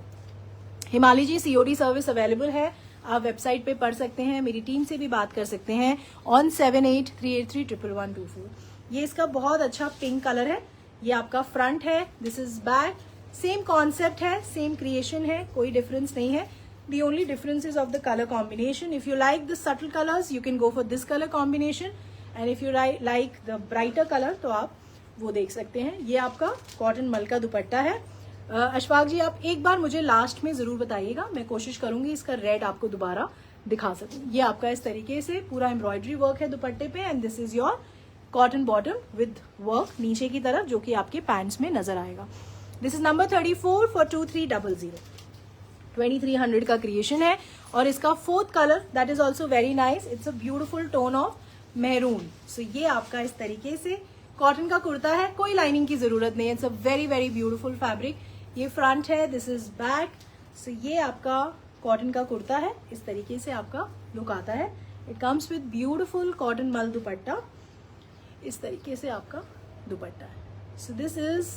Himali ji COD service available है, आप वेबसाइट पे पढ़ सकते हैं, मेरी टीम से भी बात कर सकते हैं ऑन 7838311124। ये इसका बहुत अच्छा पिंक कलर है। ये आपका फ्रंट है, this is back. Same concept है, सेम क्रिएशन है, कोई डिफरेंस नहीं है। The only difference is of the color combination. If you like the subtle colors, you can go for this color combination. And if you like the brighter color, तो आप वो देख सकते हैं। ये आपका कॉटन मल का दुपट्टा है। अशफाक जी आप एक बार मुझे लास्ट में जरूर बताइएगा, मैं कोशिश करूंगी इसका रेड आपको दोबारा दिखा सकूं। ये आपका इस तरीके से पूरा एम्ब्रॉयडरी वर्क है दुपट्टे पे and this is your cotton bottom with work नीचे की तरफ जो कि आपके पैंट्स में नजर आएगा। This is number 34 for 2300। 2300 का क्रिएशन है और इसका fourth colour that is also very nice, it's a beautiful tone of maroon. So ये आपका इस तरीके से कॉटन का कुर्ता है, कोई लाइनिंग की जरूरत नहीं है, it's a very very beautiful fabric. ये फ्रंट है, दिस इज बैक। सो ये आपका कॉटन का कुर्ता है, इस तरीके से आपका लुक आता है। It comes with beautiful cotton मल दुपट्टा, इस तरीके से आपका दुपट्टा है। So this is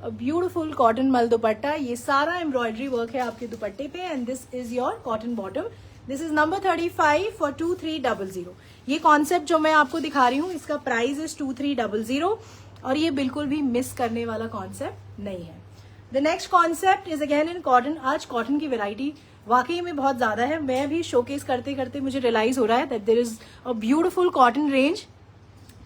a beautiful cotton मल दुपट्टा। ये सारा एम्ब्रॉयडरी वर्क है आपके दुपट्टे पे and this is your cotton bottom. This is number 35 for 2300। ये कॉन्सेप्ट जो मैं आपको दिखा रही हूँ इसका प्राइस इज 2300 और ये बिल्कुल भी मिस करने वाला कॉन्सेप्ट नहीं है। The next concept is again in cotton. आज कॉटन की वेराइटी वाकई में बहुत ज्यादा है। मैं भी शोकेस करते करते मुझे रियलाइज हो रहा है that there is a beautiful cotton range.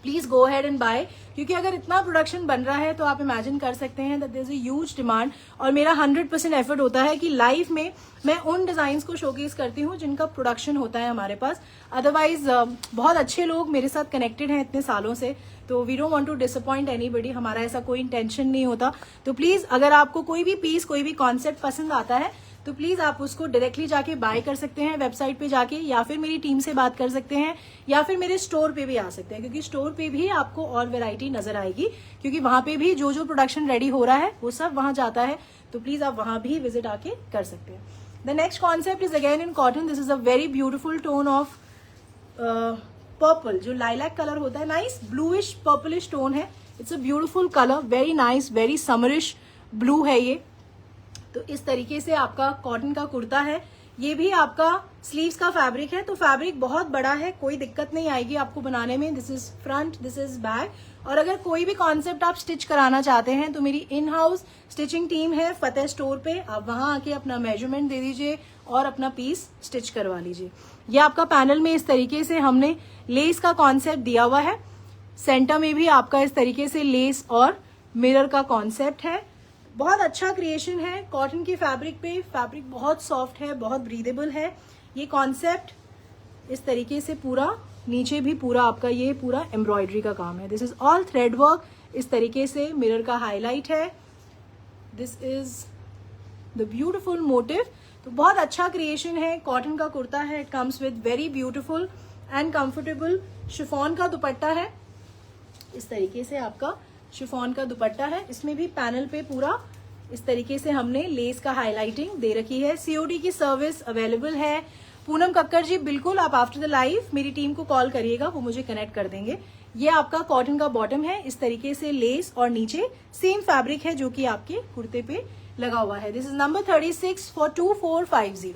Please go ahead and buy, क्योंकि अगर इतना प्रोडक्शन बन रहा है तो आप इमेजिन कर सकते हैं that there is a huge demand. और मेरा 100% एफर्ट होता है कि लाइफ में मैं उन डिजाइन्स को शोकेस करती हूँ जिनका प्रोडक्शन होता है हमारे पास। अदरवाइज बहुत अच्छे लोग मेरे साथ कनेक्टेड हैं इतने सालों से, तो we don't want to disappoint anybody, हमारा ऐसा कोई इंटेंशन नहीं होता। तो प्लीज अगर आपको कोई भी पीस कोई भी कॉन्सेप्ट पसंद आता है तो प्लीज आप उसको डायरेक्टली जाके बाय कर सकते हैं वेबसाइट पे जाके, या फिर मेरी टीम से बात कर सकते हैं, या फिर मेरे स्टोर पे भी आ सकते हैं, क्योंकि स्टोर पे भी आपको और वैरायटी नजर आएगी, क्योंकि वहां पे भी जो जो प्रोडक्शन रेडी हो रहा है वो सब वहां जाता है। तो प्लीज आप वहां भी विजिट आके कर सकते हैं। The next concept is again in cotton. This is a very beautiful tone of purple, जो लाइलैक कलर होता है, नाइस ब्लूइश पर्पलिश टोन है। It's a beautiful colour, very nice, very summerish blue है ये। तो इस तरीके से आपका कॉटन का कुर्ता है। ये भी आपका स्लीव्स का फैब्रिक है, तो फैब्रिक बहुत बड़ा है, कोई दिक्कत नहीं आएगी आपको बनाने में। This is front, this is back. और अगर कोई भी कॉन्सेप्ट आप स्टिच कराना चाहते हैं तो मेरी इन हाउस स्टिचिंग टीम है फतेह स्टोर पे, आप वहां आके अपना मेजरमेंट दे दीजिए और अपना पीस स्टिच करवा लीजिए। ये आपका पैनल में इस तरीके से हमने लेस का कॉन्सेप्ट दिया हुआ है। सेंटर में भी आपका इस तरीके से लेस और मिरर का कॉन्सेप्ट है। बहुत अच्छा क्रिएशन है कॉटन की फैब्रिक पे। फैब्रिक बहुत सॉफ्ट है, बहुत ब्रीदेबल है। ये कॉन्सेप्ट इस तरीके से पूरा नीचे भी पूरा आपका ये पूरा एम्ब्रॉयडरी का काम है। This is all thread work, इस तरीके से मिरर का हाईलाइट है। This is the beautiful motive. तो बहुत अच्छा क्रिएशन है, कॉटन का कुर्ता है। It comes with very beautiful and comfortable chiffon का दुपट्टा है। इस तरीके से आपका शिफॉन का दुपट्टा है। इसमें भी पैनल पे पूरा इस तरीके से हमने लेस का हाईलाइटिंग दे रखी है। सीओडी की सर्विस अवेलेबल है। पूनम कक्कर जी बिल्कुल आप आफ्टर द लाइव मेरी टीम को कॉल करिएगा, वो मुझे कनेक्ट कर देंगे। ये आपका कॉटन का बॉटम है, इस तरीके से लेस और नीचे सेम फैब्रिक है जो कि आपके कुर्ते पे लगा हुआ है। This is number 36 for 2450।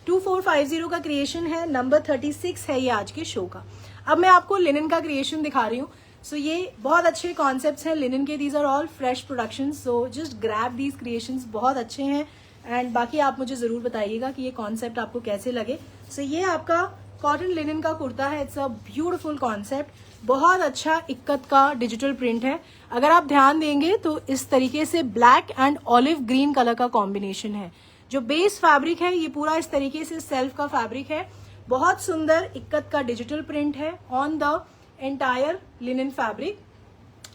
2450 का क्रिएशन है, नंबर 36 है ये आज के शो का। अब मैं आपको लिनन का क्रिएशन दिखा रही हूँ। सो ये बहुत अच्छे कॉन्सेप्ट्स हैं लिनन के, these are all fresh productions, so just grab these creations, बहुत अच्छे हैं। एंड बाकी आप मुझे जरूर बताइएगा कि ये कॉन्सेप्ट आपको कैसे लगे। सो ये आपका कॉटन लिनन का कुर्ता है, इट्स अ ब्यूटिफुल कॉन्सेप्ट, बहुत अच्छा इक्कत का डिजिटल प्रिंट है। अगर आप ध्यान देंगे तो इस तरीके से black and olive green colour का कॉम्बिनेशन है। जो बेस फैब्रिक है ये पूरा इस तरीके से सेल्फ का फैब्रिक है, बहुत सुंदर इक्कत का डिजिटल प्रिंट है on the entire linen fabric.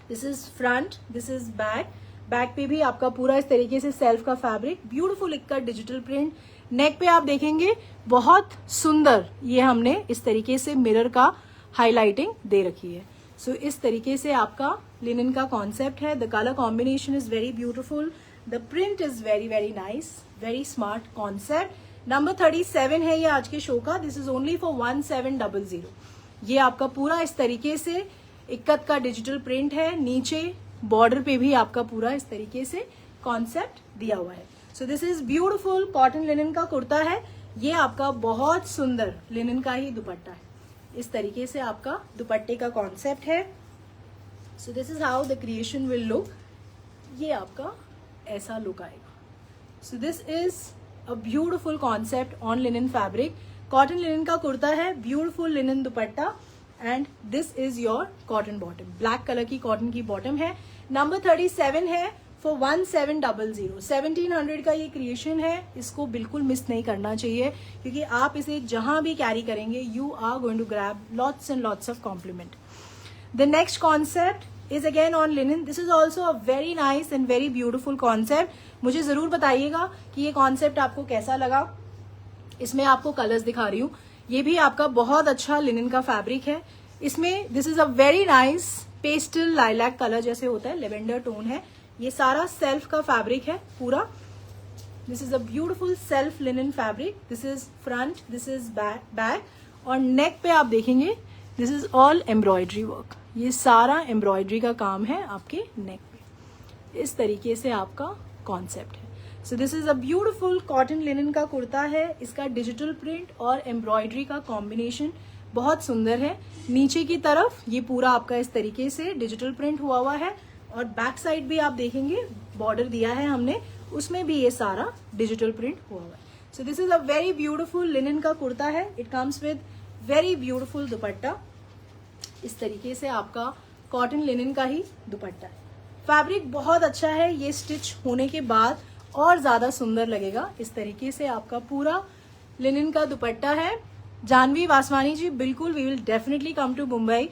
This is front, this is back. Back पे भी आपका पूरा इस तरीके से सेल्फ का fabric, beautiful ikat digital print. Neck पे आप देखेंगे बहुत सुंदर ये हमने इस तरीके से मिरर का हाईलाइटिंग दे रखी है। सो इस तरीके से आपका लिनन का कॉन्सेप्ट है। The colour combination is very beautiful, the print is very very nice, very smart concept. Number 37 है ये आज के शो का। This is only for 1700। ये आपका पूरा इस तरीके से इक्कत का डिजिटल प्रिंट है, नीचे बॉर्डर पे भी आपका पूरा इस तरीके से कॉन्सेप्ट दिया हुआ है। So this is beautiful cotton linen का कुर्ता है। ये आपका बहुत सुंदर लिनन का ही दुपट्टा है, इस तरीके से आपका दुपट्टे का कॉन्सेप्ट है। So this is how the creation will look. ये आपका ऐसा लुक आएगा। So this is a beautiful concept on linen fabric. Cotton linen का कुर्ता है, beautiful linen dupatta and this is your cotton bottom, black colour की cotton की bottom है। Number 37 है फॉर 1700, 1700 का ये क्रिएशन है, इसको बिल्कुल मिस नहीं करना चाहिए क्योंकि आप इसे जहां भी कैरी करेंगे you are going to grab lots and lots of compliment. The next concept is again on linen. This is also a very nice and very beautiful concept. मुझे जरूर बताइएगा कि ये कॉन्सेप्ट आपको कैसा लगा। इसमें आपको कलर्स दिखा रही हूँ, ये भी आपका बहुत अच्छा लिनन का फैब्रिक है। इसमें this is a very nice pastel lilac colour जैसे होता है, लेवेंडर टोन है। ये सारा सेल्फ का फैब्रिक है पूरा। This is a beautiful self linen fabric. This is front, this is back और नेक पे आप देखेंगे this is all embroidery work. ये सारा एम्ब्रॉयडरी का काम है आपके नेक पे। इस तरीके से आपका कॉन्सेप्ट है। So this is a beautiful cotton linen का कुर्ता है। इसका डिजिटल प्रिंट और एम्ब्रॉयडरी का कॉम्बिनेशन बहुत सुंदर है। नीचे की तरफ ये पूरा आपका इस तरीके से डिजिटल प्रिंट हुआ है और बैक साइड भी आप देखेंगे बॉर्डर दिया है हमने, उसमें भी ये सारा डिजिटल प्रिंट हुआ है। So this is a very beautiful linen का कुर्ता है। It comes with very beautiful दुपट्टा। इस तरीके से आपका कॉटन लिनन का ही दुपट्टा है। फैब्रिक बहुत अच्छा है, ये स्टिच होने के बाद और ज्यादा सुंदर लगेगा। इस तरीके से आपका पूरा लिनन का दुपट्टा है। जानवी वासवानी जी, बिल्कुल we will definitely come to Mumbai,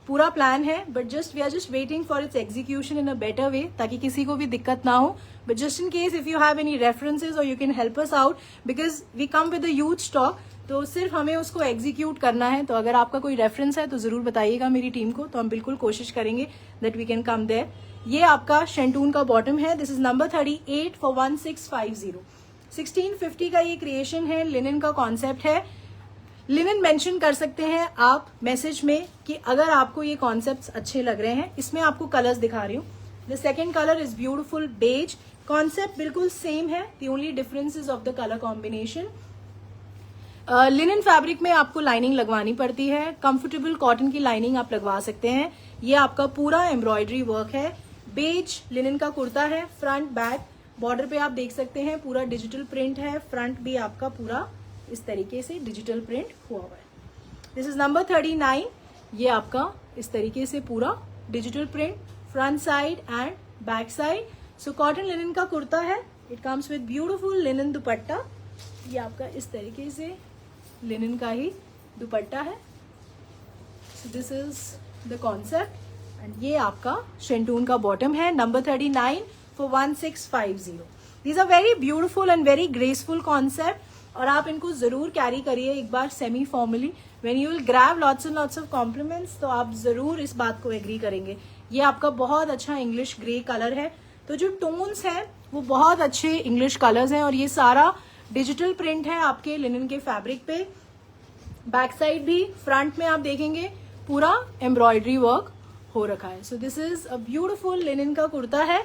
पूरा प्लान है, but just we are just waiting for its execution in a better way ताकि किसी को भी दिक्कत ना हो। But just in case if you have any references और you can help us out because we come with a huge stock, तो सिर्फ हमें उसको एग्जीक्यूट करना है। तो अगर आपका कोई रेफरेंस है तो जरूर बताइएगा मेरी टीम को, तो हम बिल्कुल कोशिश करेंगे that we can come there. ये आपका शेंटून का बॉटम है। This is number 38 for 1650। 1650 का ये क्रिएशन है, लिनन का कॉन्सेप्ट है। लिनन मेंशन कर सकते हैं आप मैसेज में कि अगर आपको ये कॉन्सेप्ट्स अच्छे लग रहे हैं। इसमें आपको कलर्स दिखा रही हूँ। The second colour is beautiful beige. Concept बिल्कुल सेम है, the only difference is of the colour combination. Linen fabric में आपको लाइनिंग लगवानी पड़ती है, कंफर्टेबल कॉटन की लाइनिंग आप लगवा सकते हैं। ये आपका पूरा एम्ब्रॉयडरी वर्क है। बेज लिनन का कुर्ता है, फ्रंट बैक बॉर्डर पे आप देख सकते हैं पूरा डिजिटल प्रिंट है। फ्रंट भी आपका पूरा इस तरीके से डिजिटल प्रिंट हुआ है। This is number 39। ये आपका इस तरीके से पूरा digital print front side and back side. So cotton linen का कुर्ता है। It comes with beautiful linen दुपट्टा। ये आपका इस तरीके से लिनन का ही दुपट्टा है। So this is the concept and ये आपका शेंटून का बॉटम है। Number 39 for 1650। These are very beautiful and very graceful concept और आप इनको जरूर कैरी करिए एक बार semi formally. When you will grab lots and lots of compliments तो आप जरूर इस बात को एग्री करेंगे। ये आपका बहुत अच्छा इंग्लिश ग्रे कलर है। तो जो टोन्स हैं वो बहुत अच्छे इंग्लिश कलर्स हैं और ये सारा डिजिटल प्रिंट है आपके लिनन के फैब्रिक पे। बैक साइड भी, फ्रंट में आप देखेंगे पूरा एम्ब्रॉयडरी वर्क हो रखा है। So this is a beautiful linen का कुर्ता है।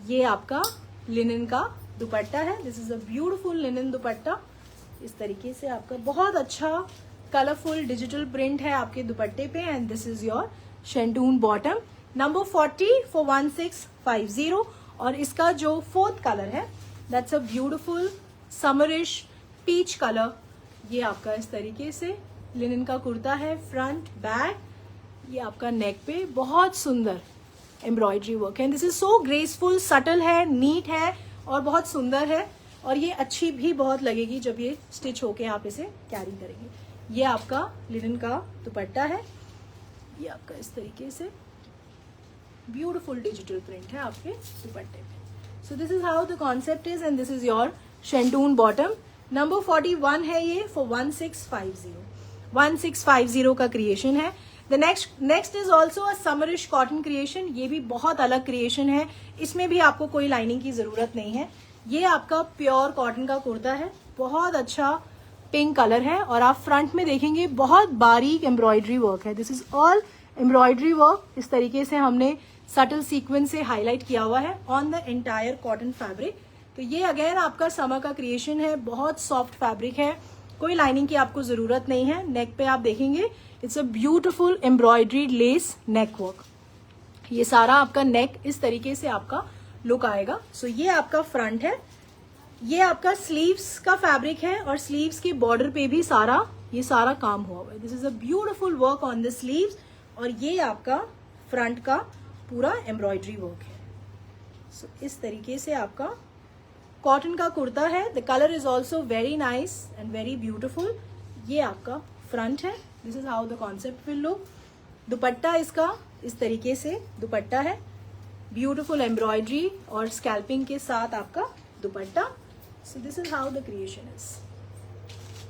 ये आपका लिनन का दुपट्टा है। This is a beautiful linen दुपट्टा। इस तरीके से आपका बहुत अच्छा कलरफुल डिजिटल प्रिंट है आपके दुपट्टे पे and this is your शेंटून bottom. Number 40 for 1650 और इसका जो फोर्थ कलर है that's a beautiful summerish peach colour. ये आपका इस तरीके से लिनन का कुर्ता है, फ्रंट बैक। ये आपका नेक पे बहुत सुंदर एम्ब्रॉयडरी वर्क है। This is so graceful, subtle है, नीट है और बहुत सुंदर है और ये अच्छी भी बहुत लगेगी जब ये स्टिच होके आप इसे कैरी करेंगे। ये आपका लिनन का दुपट्टा है। ये आपका इस तरीके से ब्यूटिफुल डिजिटल प्रिंट है आपके दुपट्टे पे। So this is how the concept is and this is your शेंटून bottom. Number 41 है ये फॉर 1650। 1650 का क्रिएशन है। The next is also a summerish cotton creation. ये भी बहुत अलग क्रिएशन है। इसमें भी आपको कोई लाइनिंग की जरूरत नहीं है। ये आपका प्योर कॉटन का कुर्ता है। बहुत अच्छा पिंक कलर है और आप फ्रंट में देखेंगे बहुत बारीक एम्ब्रॉयडरी वर्क है। This is all embroidery work. इस तरीके से हमने सटल सीक्वेंस से हाईलाइट किया हुआ है on the entire cotton fabric. तो ये अगेन आपका समर का क्रिएशन है। बहुत सॉफ्ट फैब्रिक है, कोई लाइनिंग की आपको जरूरत नहीं है। नेक पे आप देखेंगे it's a beautiful embroidery less neck work. ये सारा आपका नेक इस तरीके से आपका लुक आएगा। सो ये आपका फ्रंट है। ये आपका स्लीव्स का फैब्रिक है और स्लीव्स के बॉर्डर पे भी ये सारा काम हुआ हुआ है। This is a beautiful work on the sleeves और ये आपका फ्रंट का पूरा एम्ब्रॉयडरी वर्क है। सो इस तरीके से आपका कॉटन का कुर्ता है। The colour is also very nice and very beautiful. ये आपका फ्रंट है। This is how the concept will look. दुपट्टा इसका इस तरीके से दुपट्टा है, ब्यूटिफुल एम्ब्रॉयडरी और स्कैल्पिंग के साथ आपका दुपट्टा। सो this is how the creation is.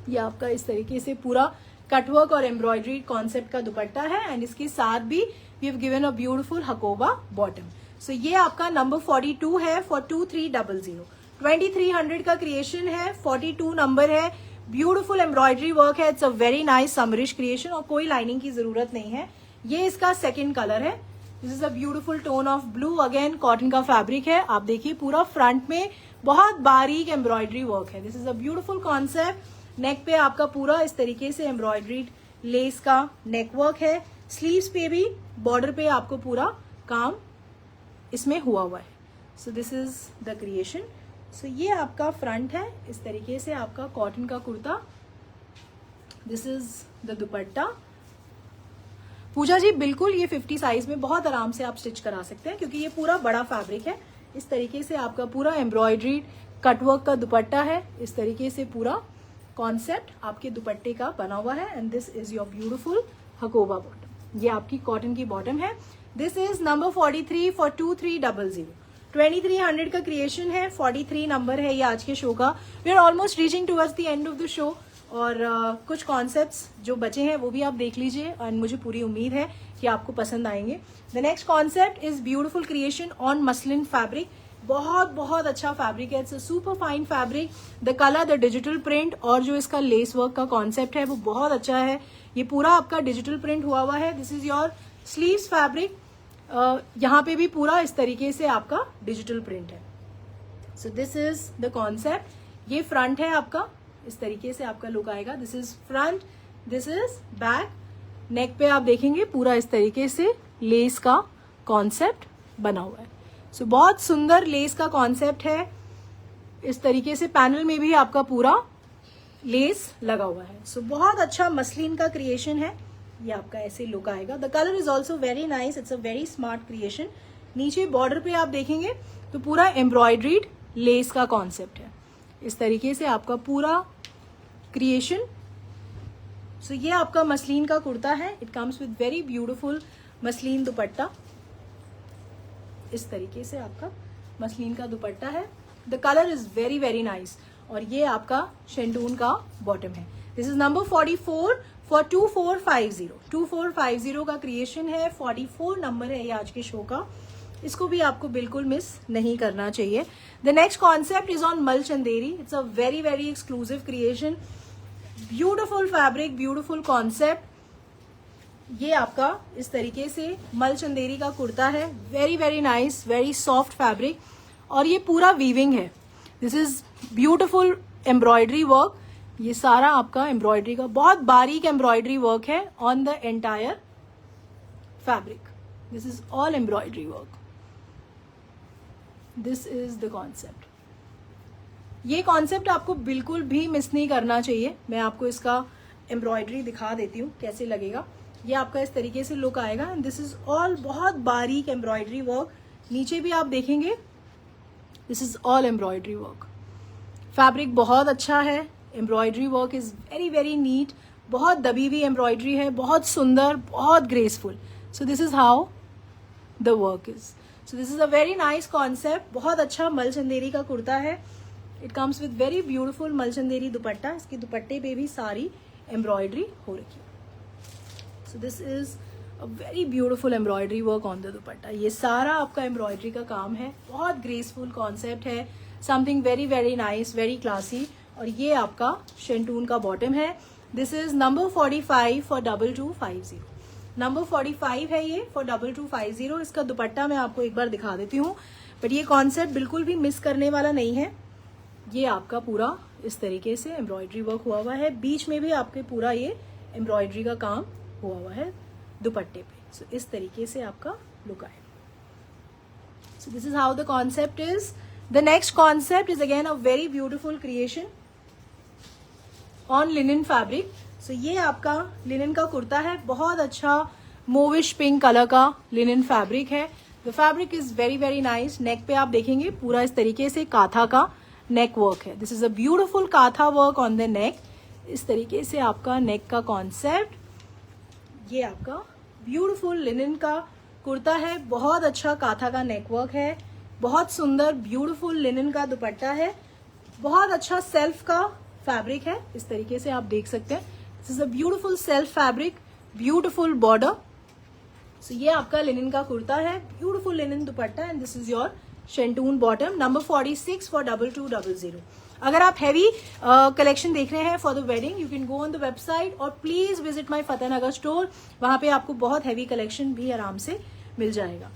ये आपका इस तरीके से पूरा कटवर्क और एम्ब्रॉयडरी कॉन्सेप्ट का दुपट्टा है एंड इसके साथ भी we have given a beautiful Hakoba bottom. So ये आपका नंबर 42 है फॉर 2300। 2300 का क्रिएशन है, 42 नंबर है, ब्यूटिफुल एम्ब्रॉयडरी वर्क है। It's a very nice summerish creation और कोई लाइनिंग की जरूरत नहीं है। ये इसका सेकेंड कलर है। This is a beautiful tone of blue. Again cotton का फैब्रिक है। आप देखिए पूरा फ्रंट में बहुत बारीक एम्ब्रॉयडरी वर्क है। This is a beautiful concept. Neck पे आपका पूरा इस तरीके से एम्ब्रॉयडरी लेस का नेक वर्क है। स्लीव्स पे भी बॉर्डर पे आपको पूरा काम इसमें हुआ है। So this is the creation. So ये आपका फ्रंट है, इस तरीके से आपका कॉटन का kurta. This is the dupatta. Pooja ji बिल्कुल ये 50 साइज में बहुत आराम से आप स्टिच करा सकते हैं क्योंकि ये पूरा बड़ा फैब्रिक है। इस तरीके से आपका पूरा एम्ब्रॉयडरी कटवर्क का दुपट्टा है। इस तरीके से पूरा कॉन्सेप्ट आपके दुपट्टे का बना हुआ है and this is your beautiful Hakoba bottom. ये आपकी कॉटन की बॉटम है। This is number 43 for 2300। 2300 का क्रिएशन है, 43 नंबर है ये आज के शो का। We are almost reaching towards the end of the show और कुछ कॉन्सेप्ट्स जो बचे हैं वो भी आप देख लीजिए एंड मुझे पूरी उम्मीद है कि आपको पसंद आएंगे। The next concept is beautiful creation on muslin fabric. बहुत बहुत अच्छा फैब्रिक है। It's a super fine fabric. The colour, the digital print और जो इसका लेस वर्क का कॉन्सेप्ट है वो बहुत अच्छा है। ये पूरा आपका डिजिटल प्रिंट हुआ हुआ है। This is your sleeves fabric. यहाँ पे भी पूरा इस तरीके से आपका डिजिटल प्रिंट है। So this is the concept. ये फ्रंट है आपका, इस तरीके से आपका लुक आएगा। This is front, this is back. Neck पे आप देखेंगे पूरा इस तरीके से लेस का कॉन्सेप्ट बना हुआ है। सो बहुत सुंदर लेस का कॉन्सेप्ट है। इस तरीके से पैनल में भी आपका पूरा लेस लगा हुआ है। सो बहुत अच्छा मसलिन का क्रिएशन है। ये आपका ऐसे लुक आएगा। The colour is also very nice. It's a very smart creation. नीचे बॉर्डर पे आप देखेंगे तो पूरा एम्ब्रॉयड्रीड लेस का कॉन्सेप्ट है। इस तरीके से आपका पूरा क्रिएशन। सो ये आपका मसलिन का कुर्ता है। It comes with very beautiful muslin दुपट्टा। इस तरीके से आपका मसलिन का दुपट्टा है। The colour is very very nice और ये आपका शेंटून का बॉटम है। This is number 44 for 2450। 2450 का क्रिएशन है। 44 नंबर है ये आज के शो का। इसको भी आपको बिल्कुल मिस नहीं करना चाहिए। The next concept is on मल Chanderi. It's a very very exclusive creation. Beautiful fabric, beautiful concept. ये आपका इस तरीके से मल चंदेरी का कुर्ता है। Very very nice, very soft fabric और ये पूरा वीविंग है। This is beautiful embroidery work. ये सारा आपका एम्ब्रॉयडरी का बहुत बारीक एम्ब्रॉयडरी वर्क है on the entire fabric. This is all embroidery work. This is the concept. ये कॉन्सेप्ट आपको बिल्कुल भी मिस नहीं करना चाहिए। मैं आपको इसका एम्ब्रॉयडरी दिखा देती हूँ कैसे लगेगा। ये आपका इस तरीके से लुक आएगा एंड दिस इज ऑल बहुत बारीक एम्ब्रॉयडरी वर्क। नीचे भी आप देखेंगे this is all embroidery work. Fabric बहुत अच्छा है। Embroidery work is very very neat. बहुत दबी हुई एम्ब्रॉयडरी है, बहुत सुंदर, बहुत graceful. So this is how the work is. So this is a very nice concept. बहुत अच्छा मल चंदेरी का कुर्ता है। It comes with very beautiful मल चंदेरी दुपट्टा। इसके दुपट्टे पे भी सारी एम्ब्रॉयडरी हो रखी है। So this is a very beautiful embroidery work on the दुपट्टा। ये सारा आपका एम्ब्रॉयडरी का काम है। बहुत ग्रेसफुल कॉन्सेप्ट है। Something very very nice, very classy. और ये आपका शेंटून का बॉटम है। This is number 45 for 2250। Number 45 है ये फॉर 2250। इसका दुपट्टा मैं आपको एक बार दिखा देती हूँ, बट ये कॉन्सेप्ट बिल्कुल भी मिस करने वाला नहीं है। ये आपका पूरा इस तरीके से एम्ब्रॉयडरी वर्क हुआ हुआ है। बीच में भी आपके पूरा ये एम्ब्रॉयडरी का काम हुआ हुआ है दुपट्टे पे। सो इस तरीके से आपका लुक आएगा। So this is how the concept is. The next concept is again a very beautiful creation on linen fabric. So ये आपका लिनन का कुर्ता है, बहुत अच्छा मोविश पिंक कलर का लिनन फैब्रिक है. The fabric is very very nice. Neck पे आप देखेंगे पूरा इस तरीके से काथा का नेक वर्क है. दिस इज अ ब्यूटिफुल काथा वर्क ऑन द नेक. इस तरीके से आपका नेक का कॉन्सेप्ट. ये आपका ब्यूटिफुल लिनन का कुर्ता है, बहुत अच्छा काथा का नेक वर्क है, बहुत सुंदर ब्यूटिफुल लिनन का दुपट्टा है, बहुत अच्छा सेल्फ का फैब्रिक है. इस तरीके से आप देख सकते हैं. This is a beautiful self fabric, beautiful border. So ये आपका लिनन का कुर्ता है, beautiful linen dupatta and this is your शेंटून bottom. Number 46 for 2200. अगर आप हैवी कलेक्शन देख रहे हैं for the wedding, you can go on the website और please visit my Fatehnagar store. वहां पे आपको बहुत हैवी कलेक्शन भी आराम से मिल जाएगा.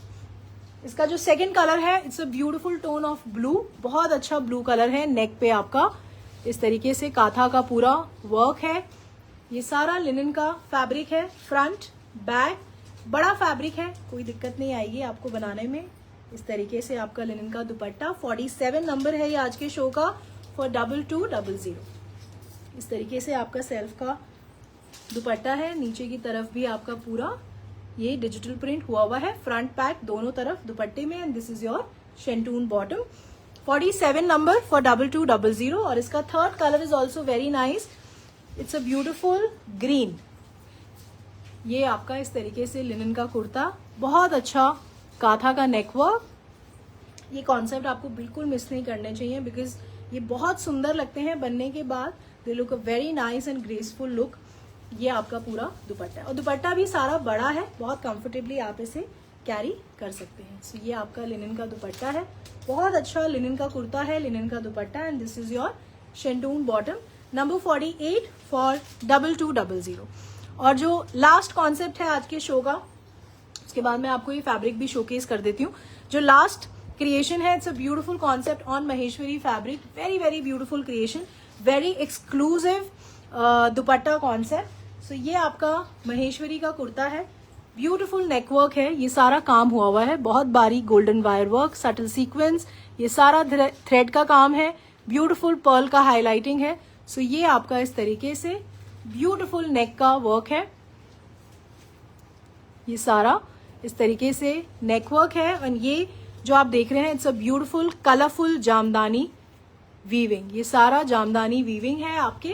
इसका जो सेकंड कलर है, it's a beautiful tone of blue, बहुत अच्छा ब्लू कलर है. नेक पे आपका इस तरीके से काथा का पूरा वर्क है. ये सारा लिनन का फैब्रिक है, फ्रंट बैक बड़ा फैब्रिक है, कोई दिक्कत नहीं आएगी आपको बनाने में. इस तरीके से आपका लिनन का दुपट्टा. 47 नंबर है ये आज के शो का फॉर 2200. इस तरीके से आपका सेल्फ का दुपट्टा है. नीचे की तरफ भी आपका पूरा ये डिजिटल प्रिंट हुआ हुआ है, फ्रंट बैक दोनों तरफ दुपट्टे में. And this is your शेंटून bottom. 47 number for 2200. और इसका third colour is also very nice. It's a beautiful green. ये आपका इस तरीके से लिनन का कुर्ता, बहुत अच्छा काथा का नेकवर्क. ये कॉन्सेप्ट आपको बिल्कुल मिस नहीं करने चाहिए बिकॉज ये बहुत सुंदर लगते हैं बनने के बाद. They look a very nice and graceful look. ये आपका पूरा दुपट्टा है और दुपट्टा भी सारा बड़ा है, बहुत कंफर्टेबली आप इसे कैरी कर सकते हैं. सो ये आपका लिनन का दुपट्टा है, बहुत अच्छा लिनन का कुर्ता है, लिनन का dupatta and this is your शेंटून bottom. Number 48 for 2200. और जो लास्ट कॉन्सेप्ट है आज के शो का, उसके बाद मैं आपको ये फैब्रिक भी शोकेस कर देती हूँ. जो लास्ट क्रिएशन है, it's a beautiful concept on Maheshwari fabric. Very very beautiful creation, very exclusive dupatta concept. So ये आपका महेश्वरी का कुर्ता है, ब्यूटिफुल नेकवर्क है. ये सारा काम हुआ हुआ है, बहुत बारीक golden wire work, subtle sequence, ये सारा थ्रेड का काम है, ब्यूटिफुल पर्ल का हाईलाइटिंग है. सो ये आपका इस तरीके से ब्यूटिफुल नेक का वर्क है. ये सारा इस तरीके से नेकवर्क है. और ये जो आप देख रहे हैं, it's a beautiful colourful jamdani weaving. ये सारा जामदानी वीविंग है आपके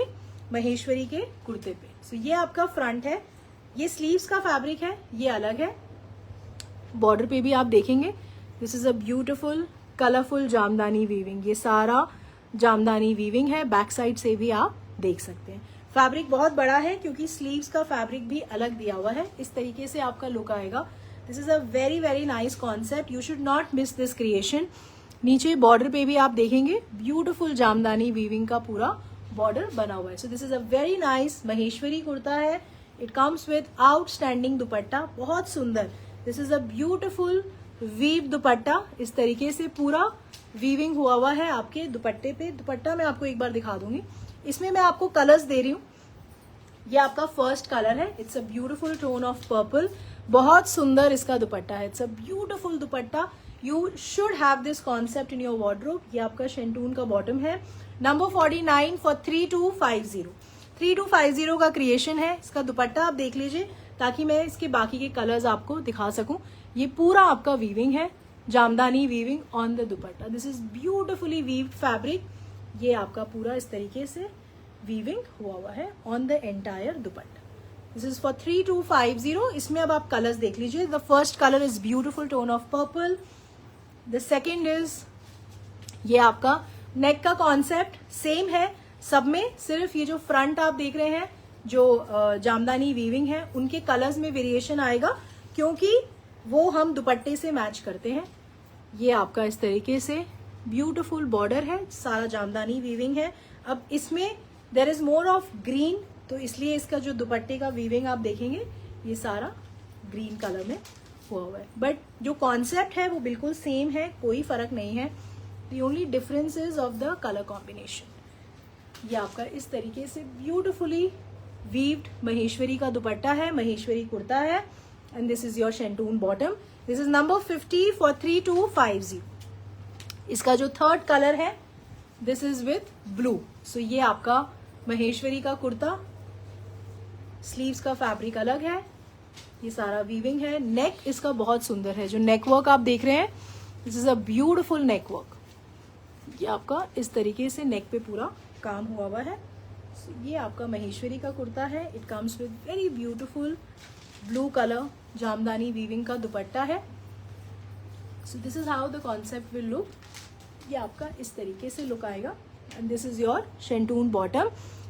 महेश्वरी के कुर्ते पे. सो ये आपका फ्रंट है. ये स्लीव्स का फैब्रिक है, ये अलग है. बॉर्डर पे भी आप देखेंगे, this is a beautiful colourful jamdani weaving. ये सारा जामदानी वीविंग है. बैक साइड से भी आप देख सकते हैं. फैब्रिक बहुत बड़ा है क्योंकि स्लीव्स का फैब्रिक भी अलग दिया हुआ है. इस तरीके से आपका लुक आएगा. This is a very very nice concept. You should not miss this creation. नीचे बॉर्डर पे भी आप देखेंगे ब्यूटिफुल जामदानी वीविंग का पूरा बॉर्डर बना हुआ है. So this is a very nice Maheshwari kurta है. It comes with outstanding dupatta, बहुत सुंदर. This is a beautiful weave dupatta. इस तरीके से पूरा वीविंग हुआ है आपके दुपट्टे पे. दुपट्टा मैं आपको एक बार दिखा दूंगी. इसमें मैं आपको कलर्स दे रही हूँ. ये आपका फर्स्ट कलर है. It's a beautiful tone of purple. बहुत सुंदर इसका दुपट्टा है. It's a beautiful dupatta. You should have this concept in your wardrobe. ये आपका शेंटून का बॉटम है. Number 49 for 3250. 3250 का क्रिएशन है. इसका दुपट्टा आप देख लीजिए ताकि मैं इसके बाकी के कलर्स आपको दिखा सकूं. ये पूरा आपका वीविंग है, Jamdani weaving on the dupatta. This is beautifully weaved fabric. ये आपका पूरा इस तरीके से वीविंग हुआ है on the entire dupatta. This is for 3250. इसमें अब आप कलर्स देख लीजिए. The first colour is beautiful tone of purple. The second is, ये आपका नेक का कॉन्सेप्ट सेम है सब में, सिर्फ ये जो फ्रंट आप देख रहे हैं जो जामदानी वीविंग है उनके कलर्स में वेरिएशन आएगा क्योंकि वो हम दुपट्टे से मैच करते हैं. ये आपका इस तरीके से ब्यूटिफुल बॉर्डर है, सारा जामदानी वीविंग है. अब इसमें there is more of green, तो इसलिए इसका जो दुपट्टे का वीविंग आप देखेंगे ये सारा ग्रीन कलर में हुआ है. बट जो कॉन्सेप्ट है वो बिल्कुल सेम है, कोई फर्क नहीं है. The only difference is of the colour combination. ये आपका इस तरीके से ब्यूटिफुली वीव्ड महेश्वरी का दुपट्टा है, महेश्वरी कुर्ता है. And this is your शेंटून bottom. This is number 50 for 3250. इसका जो थर्ड कलर है दिस इज विथ ब्लू। सो ये आपका महेश्वरी का कुर्ता, स्लीव्स का फैब्रिक अलग है, ये सारा वीविंग है। नेक इसका बहुत सुंदर है, जो नेक वर्क आप देख रहे हैं this is a beautiful neck work. ये आपका इस तरीके से नेक पे पूरा काम हुआ है। So, ये आपका महेश्वरी का कुर्ता है। It comes with very beautiful blue colour jamdani weaving का दुपट्टा है। So this is how the concept will look. ये आपका इस तरीके से लुक आएगा and this is your शेंटून bottom.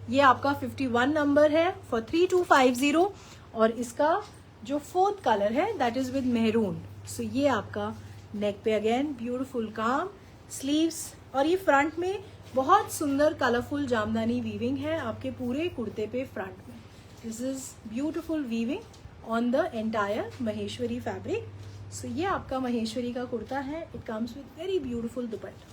ये आपका 51 नंबर है फॉर 3250 और इसका जो फोर्थ कलर है दैट इज विद मेहरून। सो ये आपका नेक पे अगेन ब्यूटिफुल काम, स्लीव्स और ये फ्रंट में बहुत सुंदर कलरफुल जामदानी वीविंग है आपके पूरे कुर्ते पे फ्रंट में। This is beautiful weaving on the entire Maheshwari fabric. So ये आपका महेश्वरी का कुर्ता है। It comes with very beautiful dupatta.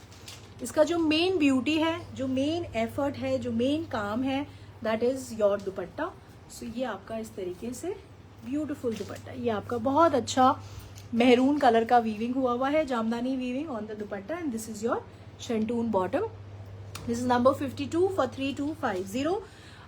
इसका जो मेन ब्यूटी है, जो मेन एफर्ट है, जो मेन काम है दैट इज योर दुपट्टा। सो ये आपका इस तरीके से ब्यूटिफुल दुपट्टा। ये आपका बहुत अच्छा मेहरून कलर का वीविंग हुआ है, Jamdani weaving on the dupatta and this is your शेंटून bottom. This is number 52 for 3250।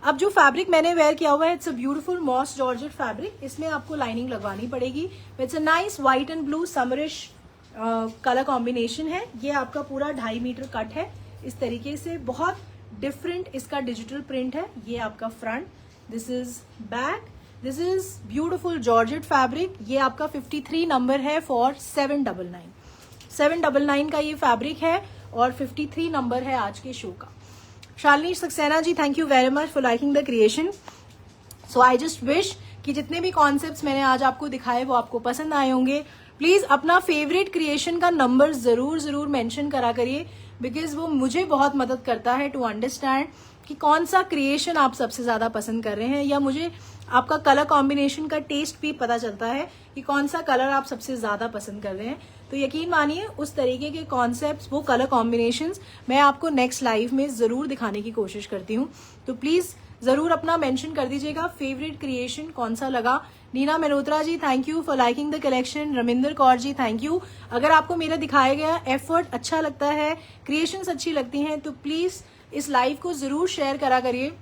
अब जो फैब्रिक मैंने वेयर किया हुआ है it's a beautiful moss georgette fabric. इसमें आपको लाइनिंग लगवानी पड़ेगी। It's a nice white and blue summerish colour combination है। ये आपका पूरा 2.5 मीटर कट है इस तरीके से, बहुत डिफरेंट इसका डिजिटल प्रिंट है। ये आपका front, this is back, this is beautiful georgette fabric. ये आपका 53 नंबर है फॉर 799 का ये फैब्रिक है और 53 नंबर है आज के शो का। Shalini Saxena ji, thank you very much for liking the creation. So I just wish कि जितने भी कॉन्सेप्ट्स मैंने आज आपको दिखाए वो आपको पसंद आए होंगे। प्लीज अपना फेवरेट क्रिएशन का नंबर जरूर मेंशन करा करिए, बिकॉज वो मुझे बहुत मदद करता है टू अंडरस्टैंड कि कौन सा क्रिएशन आप सबसे ज्यादा पसंद कर रहे हैं, या मुझे आपका कलर कॉम्बिनेशन का टेस्ट भी पता चलता है कि कौन सा कलर आप सबसे ज्यादा पसंद कर रहे हैं। तो यकीन मानिए उस तरीके के कॉन्सेप्ट्स, वो कलर कॉम्बिनेशंस मैं आपको नेक्स्ट लाइव में जरूर दिखाने की कोशिश करती हूँ। तो प्लीज जरूर अपना मेंशन कर दीजिएगा फेवरेट क्रिएशन कौन सा लगा। Neena Mehrotra ji, thank you for liking the collection. Raminder Kaur ji, thank you. अगर आपको मेरा दिखाया गया एफर्ट अच्छा लगता है, क्रिएशंस अच्छी लगती हैं, तो प्लीज इस लाइव को जरूर शेयर करा करिए,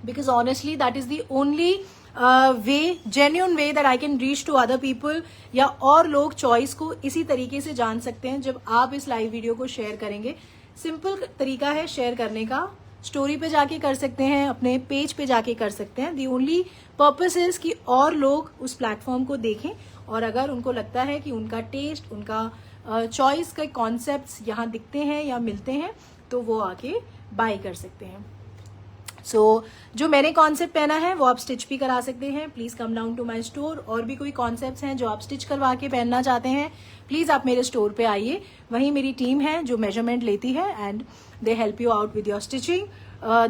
because honestly that is the only way, genuine way that I can reach to other people, या और लोग चॉइस को इसी तरीके से जान सकते हैं जब आप इस लाइव वीडियो को शेयर करेंगे। सिंपल तरीका है शेयर करने का, स्टोरी पे जाके कर सकते हैं, अपने पेज पे जाके कर सकते हैं। दी ओनली पर्पस इज कि और लोग उस प्लेटफॉर्म को देखें, और अगर उनको लगता है कि उनका टेस्ट, उनका चॉइस के कॉन्सेप्ट्स यहाँ दिखते हैं या मिलते हैं, तो वो आके बाय कर सकते हैं। जो मैंने कॉन्सेप्ट पहना है वो आप स्टिच भी करा सकते हैं। Please come down to my store. और भी कोई कॉन्सेप्ट्स हैं जो आप स्टिच करवा के पहनना चाहते हैं, प्लीज आप मेरे स्टोर पे आइए। वहीं मेरी टीम है जो मेजरमेंट लेती है and they help you out with your stitching.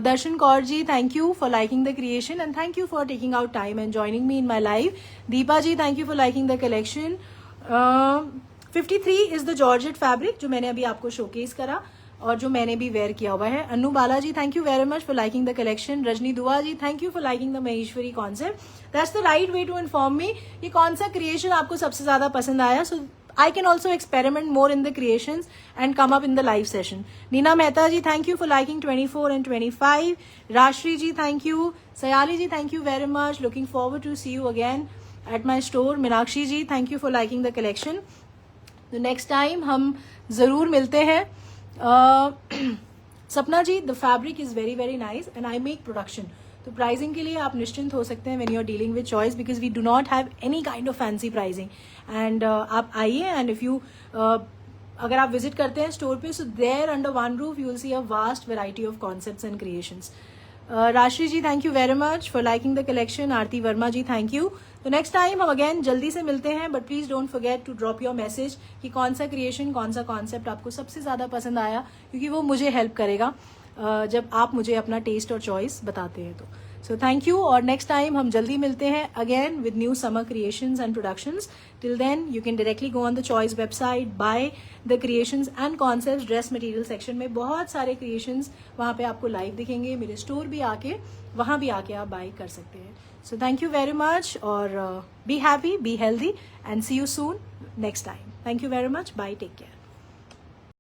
Darshan Kaur ji, thank you for liking the creation and thank you for taking out time and joining me in my live. Deepa ji, thank you for liking the collection. 53 is the georgette fabric जो मैंने अभी आपको showcase करा और जो मैंने भी where किया हुआ है। Anu Balaji, thank you very much for liking the collection. Rajni Dua ji, thank you for liking the Maheshwari concept. That's the right way to inform me कि कौन सा क्रिएशन आपको सबसे ज्यादा पसंद आया। So I can also experiment more in the creations and come up in the live session. Neena Mehta ji, thank you for liking 24 and 25। Rashri ji, thank you. Sayali ji, thank you very much. Looking forward to see you again at my store. Meenakshi ji, thank you for liking the collection. तो next time हम जरूर मिलते हैं। Sapna ji, the fabric is very very nice and I make production. तो pricing के लिए आप निश्चिंत हो सकते हैं when you are dealing with choice, because we do not have any kind of fancy pricing. And आप आइए एंड इफ यू अगर आप विजिट करते हैं स्टोर पे, so there under one roof you will see a vast variety of concepts and creations. Rashi ji, thank you very much for liking the collection. Aarti Verma ji, thank you. तो next time हम again जल्दी से मिलते हैं, but please don't forget to drop your message कि कौन सा creation, कौन सा कॉन्सेप्ट आपको सबसे ज्यादा पसंद आया, क्योंकि वो मुझे हेल्प करेगा जब आप मुझे अपना टेस्ट और चॉइस बताते हैं। तो सो थैंक यू, और नेक्स्ट टाइम हम जल्दी मिलते हैं again with new summer creations and productions. Till then you can directly go on the Choice website, buy the creations and concepts. Dress material section में बहुत सारे क्रिएशंस वहाँ पे आपको लाइव दिखेंगे। मेरे स्टोर भी आके, वहाँ भी आके आप बाय कर सकते हैं। So thank you very much, or be happy, be healthy, and see you soon next time. Thank you very much. Bye. Take care.